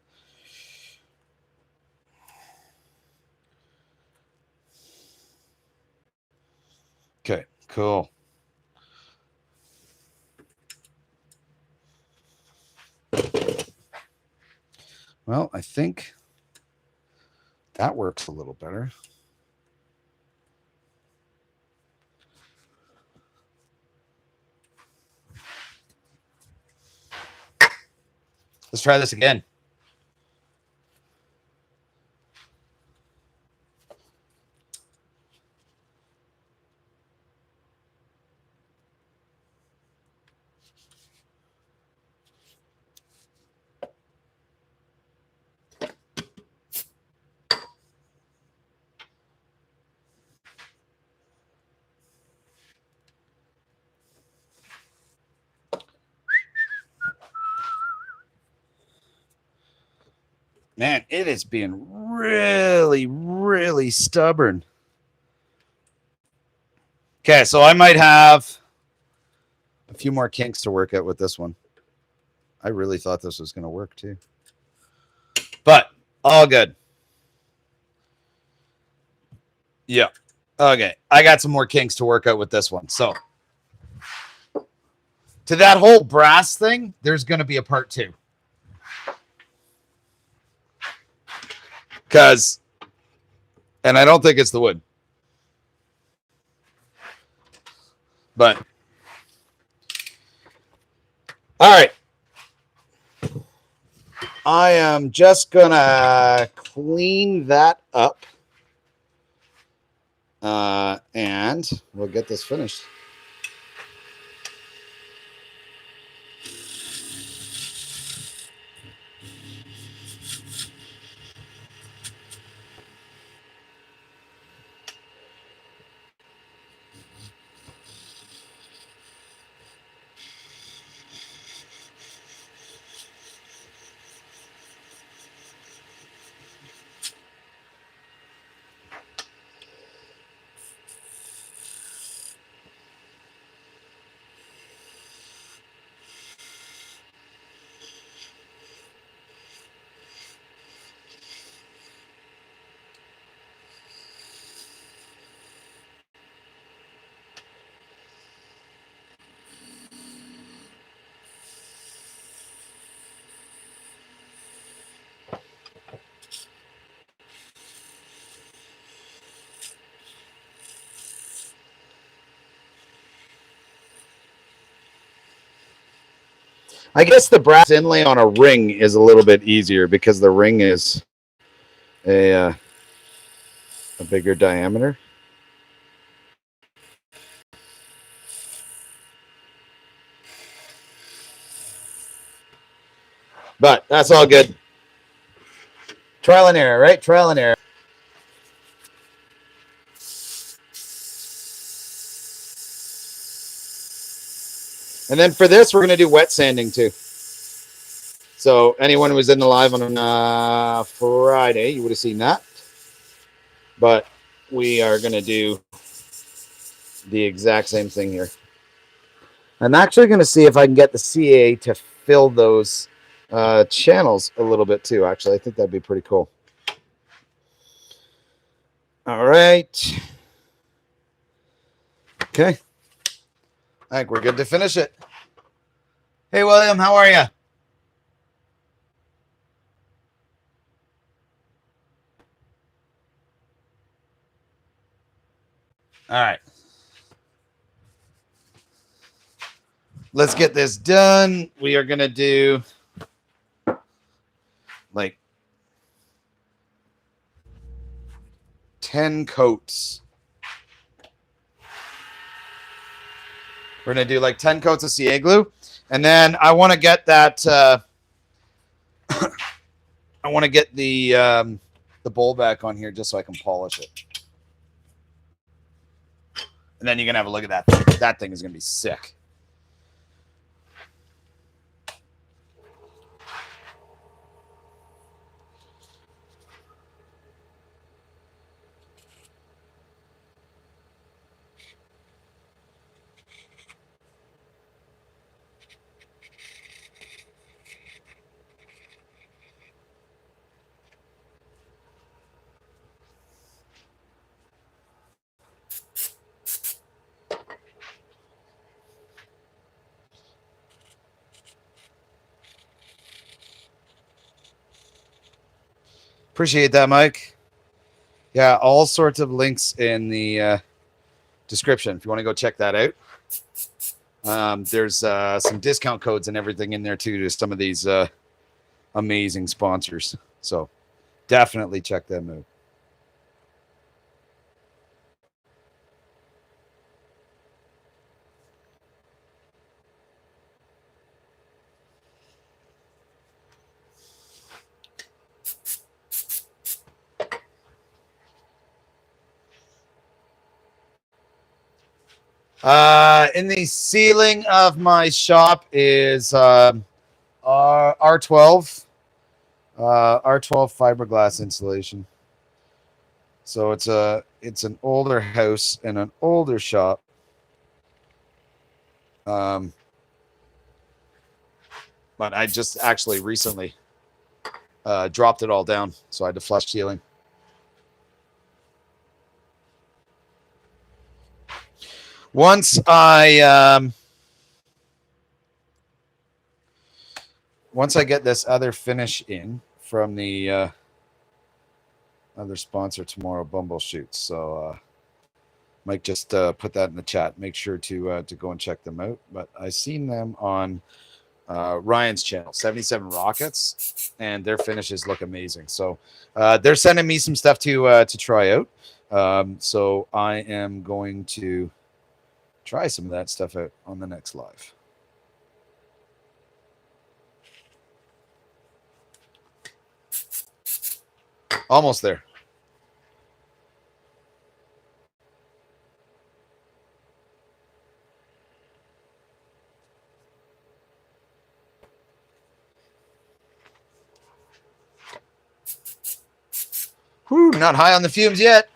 A: Okay, cool. Well, I think that works a little better. Let's try this again. Man, it is being really, really stubborn. Okay, so I might have a few more kinks to work out with this one.
B: I really thought this was going to work too. But all good. Yeah. Okay. I got some more kinks to work out with this one. So to that whole brass thing, there's going to be a part 2. Because, and I don't think it's the wood. But, all right. I am just going to clean that up. And we'll get this finished. I guess the brass inlay on a ring is a little bit easier because the ring is a bigger diameter. But that's all good. Trial and error, right? Trial and error. And then for this, we're going to do wet sanding too. So anyone who was in the live on Friday, you would have seen that. But we are going to do the exact same thing here. I'm actually going to see if I can get the CA to fill those channels a little bit too. Actually, I think that'd be pretty cool. All right. Okay. I think we're good to finish it. Hey, William, how are you? All right. Let's get this done. We are going to do like 10 coats. We're going to do like 10 coats of CA glue. And then I want to get that, I want to get the bowl back on here just so I can polish it. And then you can have a look at that thing. That thing is going to be sick. Appreciate that, Mike. Yeah, all sorts of links in the description if you want to go check that out. There's some discount codes and everything in there too to some of these amazing sponsors. So definitely check them out. In the ceiling of my shop is R12 fiberglass insulation. So it's an older house and an older shop.
A: But I just actually recently dropped it all down, so I had to flush ceiling. Once I get this other finish in from the other sponsor tomorrow, Bumbleshoots. So Mike just put that in the chat. Make sure to go and check them out. But I seen them on Ryan's channel, 77 Rockets, and their finishes look amazing. So they're sending me some stuff to try out. So I am going to try some of that stuff out on the next live. Almost there. Whew, not high on the fumes yet.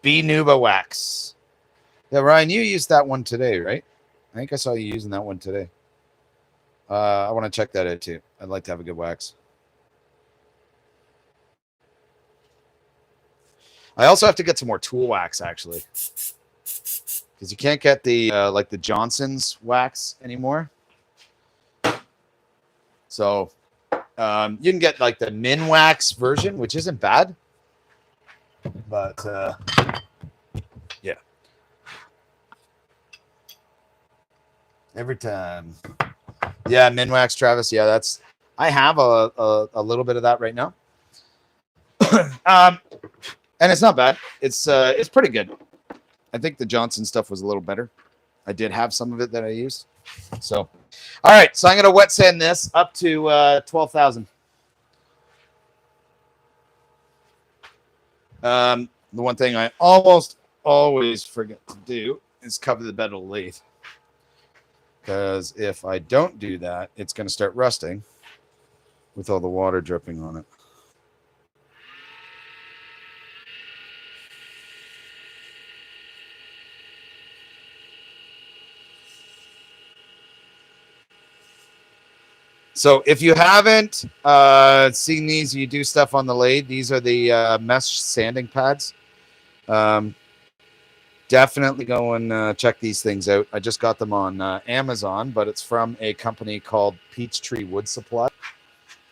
A: B-Nuba wax. Yeah, Ryan, you used that one today, right? I think I saw you using that one today. I want to check that out too. I'd like to have a good wax. I also have to get some more tool wax, actually, because you can't get the like the Johnson's wax anymore. So you can get like the Min wax version, which isn't bad, but yeah. Every time. Yeah, Min wax, Travis. Yeah, that's. I have a little bit of that right now. And it's not bad. It's pretty good. I think the Johnson stuff was a little better. I did have some of it that I used. So, all right. So I'm going to wet sand this up to 12,000. The one thing I almost always forget to do is cover the bed of the lathe. Because if I don't do that, it's going to start rusting with all the water dripping on it. So if you haven't seen these, you do stuff on the lathe. These are the mesh sanding pads. Definitely go and check these things out. I just got them on Amazon, but it's from a company called Peachtree Wood Supply.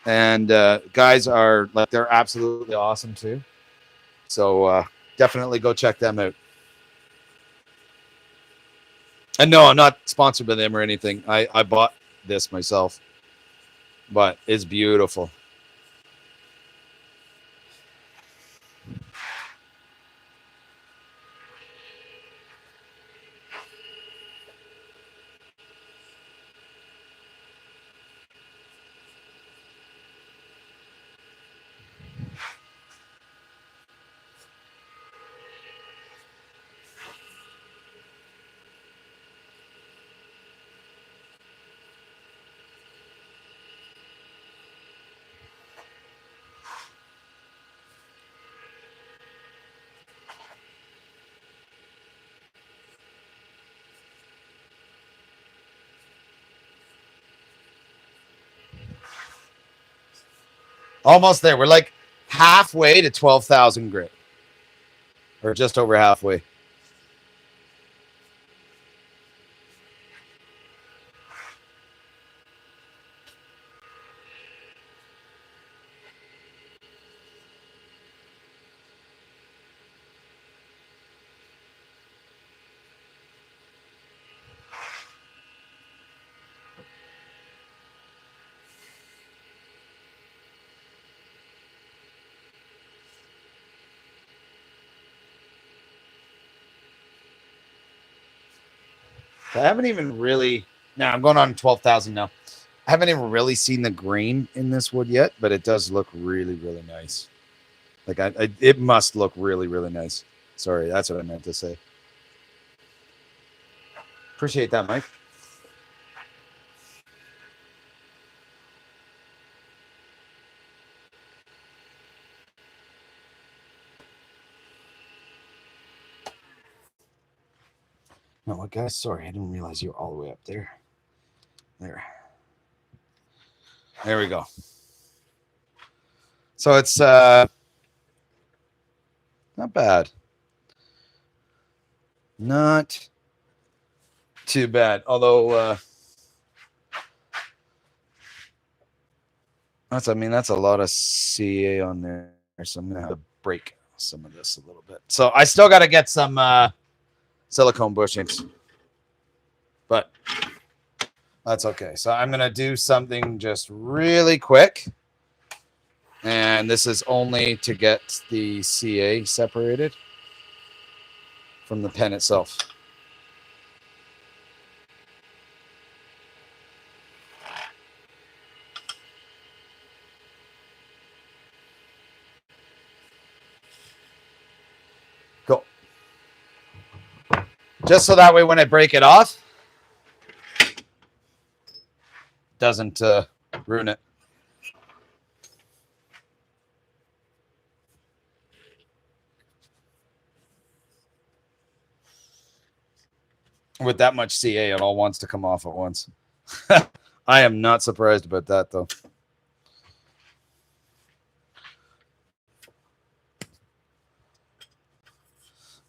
A: And guys are like, they're absolutely awesome too. So definitely go check them out. And no, I'm not sponsored by them or anything. I bought this myself, but it's beautiful. Almost there. We're like halfway to 12,000 grit, or just over halfway. I haven't even really. Now I'm going on 12,000 now. I haven't even really seen the grain in this wood yet, but it does look really, really nice. Like it must look really, really nice. Sorry, that's what I meant to say. Appreciate that, Mike. No, what guys? Sorry, I didn't realize you were all the way up there. There we go. So it's not bad. Not too bad. Although that's a lot of CA on there. So I'm gonna have to break some of this a little bit. So I still gotta get some silicone bushings. But that's okay. So I'm gonna do something just really quick. And this is only to get the CA separated from the pen itself. Cool. Just so that way when I break it off, doesn't ruin it. With that much CA, it all wants to come off at once. I am not surprised about that, though.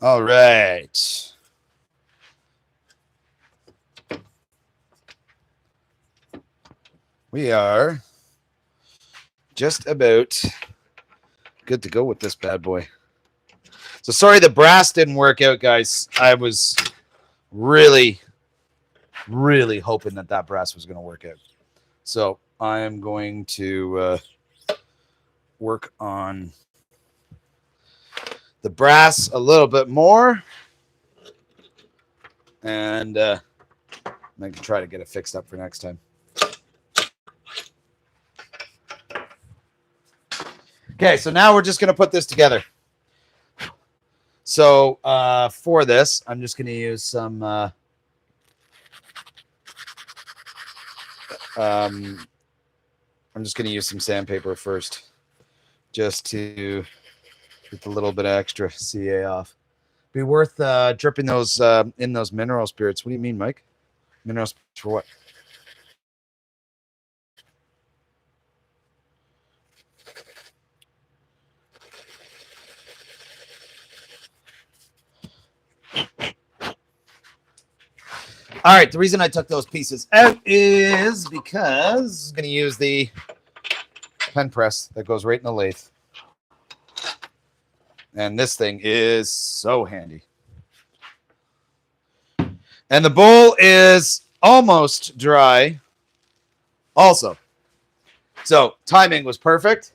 A: All right. We are just about good to go with this bad boy. So sorry the brass didn't work out, guys. I was really hoping that brass was going to work out. So I am going to work on the brass a little bit more. And I can try to get it fixed up for next time. Okay, so now we're just going to put this together. So for this, I'm just going to use some I'm just going to use some sandpaper first, just to get a little bit of extra CA off. Be worth dripping those in those mineral spirits. What do you mean, Mike? Mineral spirits for what? All right, the reason I took those pieces out is because I'm going to use the pen press that goes right in the lathe. And this thing is so handy. And the bowl is almost dry also. So timing was perfect.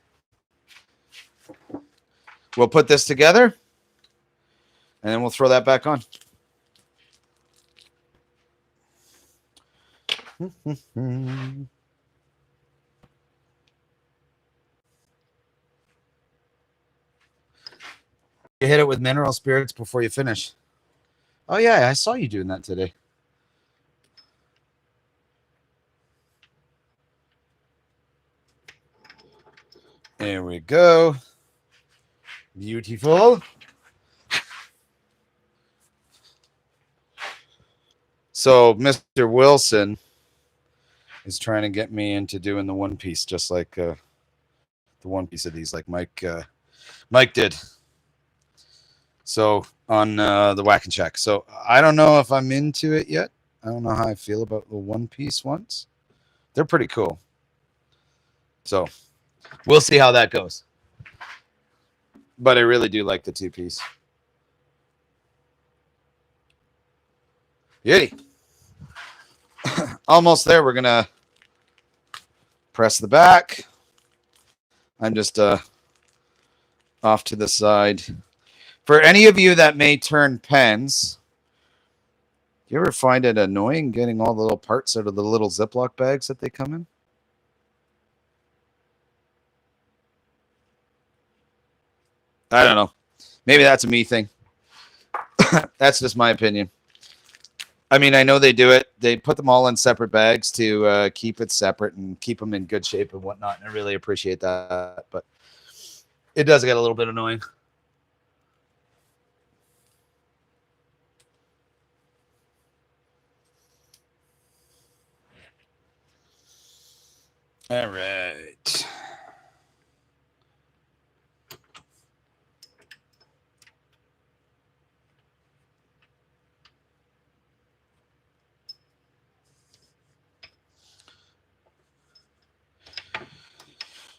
A: We'll put this together and then we'll throw that back on. You hit it with mineral spirits before you finish. Oh, yeah, I saw you doing that today. There we go. Beautiful. So Mr. Wilson is trying to get me into doing the one piece, just like the one piece of these, like Mike did. So on the Whack and Check. So I don't know if I'm into it yet. I don't know how I feel about the one piece ones. They're pretty cool. So we'll see how that goes. But I really do like the two piece. Yay. Almost there. We're going to press the back. I'm just off to the side. For any of you that may turn pens, do you ever find it annoying getting all the little parts out of the little Ziploc bags that they come in? I don't know. Maybe that's a me thing. That's just my opinion. I mean, I know they do it. They put them all in separate bags to keep it separate and keep them in good shape and whatnot. And I really appreciate that. But it does get a little bit annoying. All right.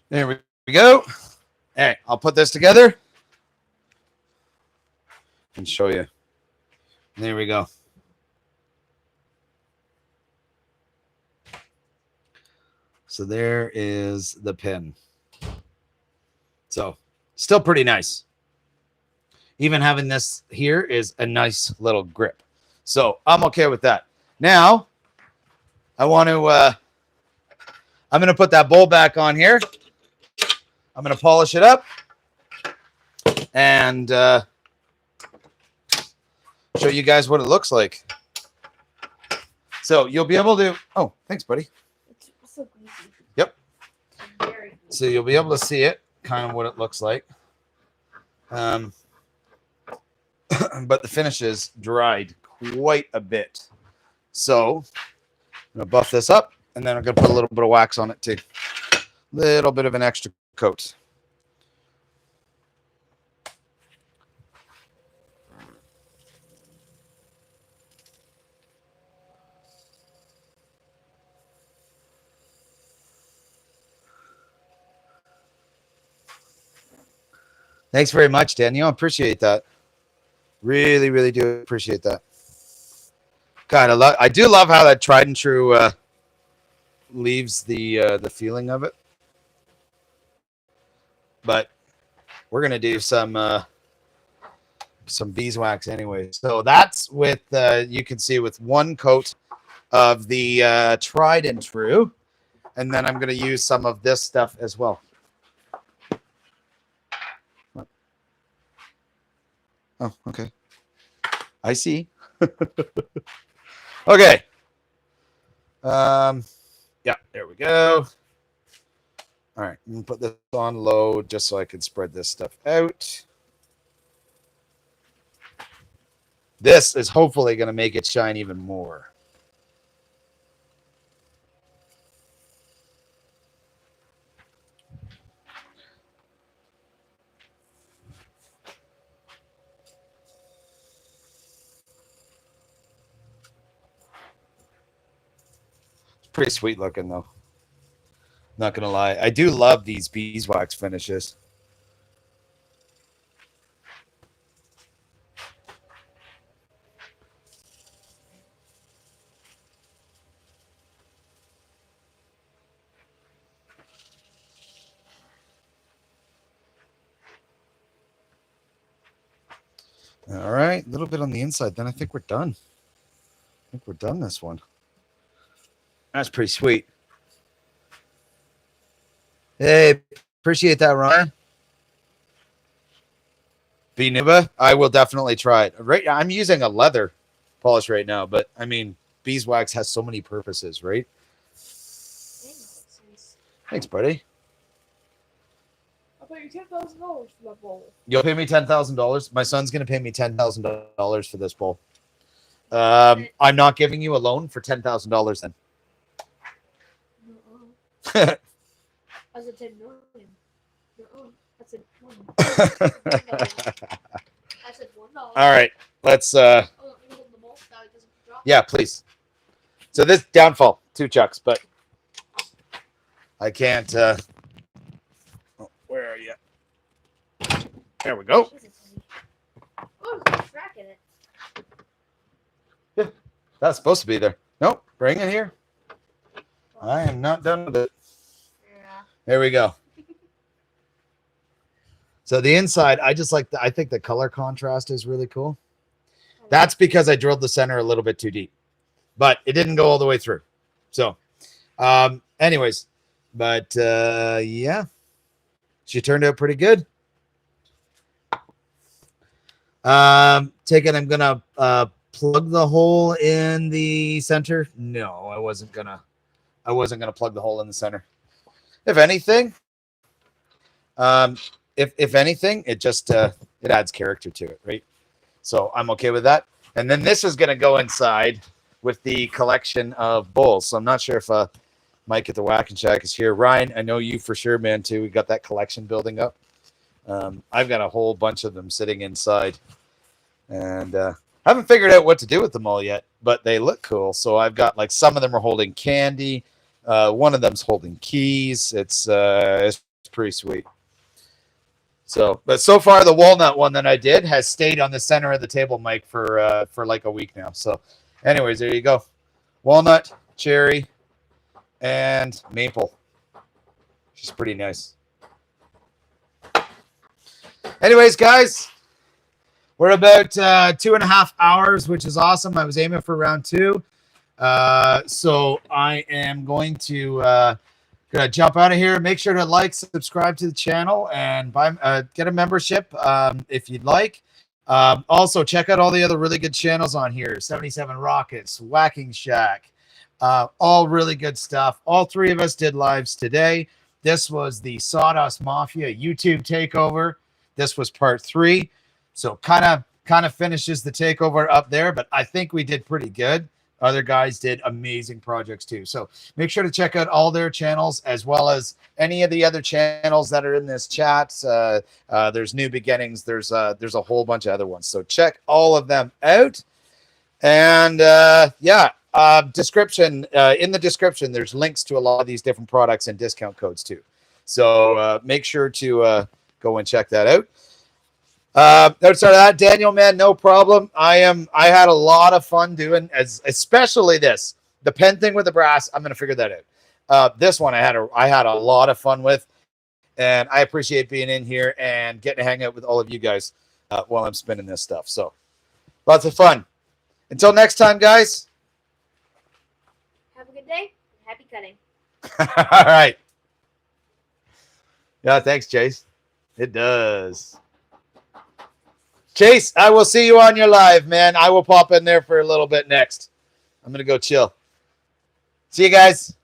A: There we go. All right, I'll put this together and show you. There we go. So there is the pin. So still pretty nice. Even having this here is a nice little grip. So I'm okay with that. Now I want to, I'm going to put that bowl back on here. I'm going to polish it up and show you guys what it looks like. So you'll be able to, oh, thanks, buddy.
C: It's so greasy.
A: Yep.
C: Very greasy.
A: So you'll be able to see it, kind of what it looks like. But the finish is dried quite a bit. So I'm going to buff this up, and then I'm going to put a little bit of wax on it too. Little bit of an extra coat. Thanks very much, Danielle. Appreciate that. Really, really do appreciate that. God, I do love how that tried and true leaves the feeling of it. But we're gonna do some beeswax anyway. So that's with you can see with one coat of the tried and true, and then I'm gonna use some of this stuff as well. Oh, okay. I see. Okay. Yeah, there we go. All right, I'm gonna put this on low just so I can spread this stuff out. This is hopefully gonna make it shine even more. Pretty sweet looking though. Not gonna lie, I do love these beeswax finishes. All right, a little bit on the inside. Then I think we're done. I think we're done this one. That's pretty sweet. Hey, appreciate that, Ryan. Benuba, I will definitely try it. Right, I'm using a leather polish right now, but I mean, beeswax has so many purposes, right? Thanks, buddy.
C: I'll pay you $10,000 for that bowl.
A: You'll pay me $10,000. My son's gonna pay me $10,000 for this bowl. I'm not giving you a loan for $10,000 then.
C: I said 10 million. I said $1. I said $1.
A: All right, let's.
C: Oh, let me hold the bowl so it doesn't drop.
A: Yeah, please. So this downfall, 2 chucks, but I can't. Oh, where are you? There we go.
C: Oh, there's a crack in it.
A: Yeah, that's supposed to be there. Nope, bring it here. I am not done with it.
C: Yeah.
A: There we go. So the inside, I just like I think the color contrast is really cool. That's because I drilled the center a little bit too deep, but it didn't go all the way through. So, anyways, but yeah, she turned out pretty good. I'm gonna plug the hole in the center. No, I wasn't gonna plug the hole in the center. If anything, if anything, it just it adds character to it, right? So I'm okay with that. And then this is gonna go inside with the collection of bowls. So I'm not sure if Mike at the Whacking Shack is here. Ryan, I know you for sure, man, too. We got that collection building up. I've got a whole bunch of them sitting inside, and haven't figured out what to do with them all yet, but they look cool. So I've got like some of them are holding candy. One of them's holding keys. It's pretty sweet. So, but so far the walnut one that I did has stayed on the center of the table, Mike, for like a week now. So, anyways, there you go. Walnut, cherry, and maple. She's pretty nice. Anyways, guys, we're about 2.5 hours, which is awesome. I was aiming for round 2. So I am going to gonna jump out of here. Make sure to like, subscribe to the channel, and get a membership if you'd like. Also, check out all the other really good channels on here: 77 Rockets, Whacking Shack, all really good stuff. All 3 of us did lives today. This was the Sawdust Mafia YouTube takeover. This was part 3, so kind of finishes the takeover up there. But I think we did pretty good. Other guys did amazing projects too. So make sure to check out all their channels, as well as any of the other channels that are in this chat. There's New Beginnings. There's a whole bunch of other ones. So check all of them out. And description in the description, there's links to a lot of these different products and discount codes too. So make sure to go and check that out. Outside of that, Daniel, man, no problem. I had a lot of fun doing, especially this, the pen thing with the brass. I'm gonna figure that out. This one I had a lot of fun with, and I appreciate being in here and getting to hang out with all of you guys while I'm spinning this stuff. So lots of fun. Until next time, guys.
C: Have a good day. Happy cutting.
A: All right. Yeah, thanks, Chase. It does. Chase, I will see you on your live, man. I will pop in there for a little bit next. I'm going to go chill. See you guys.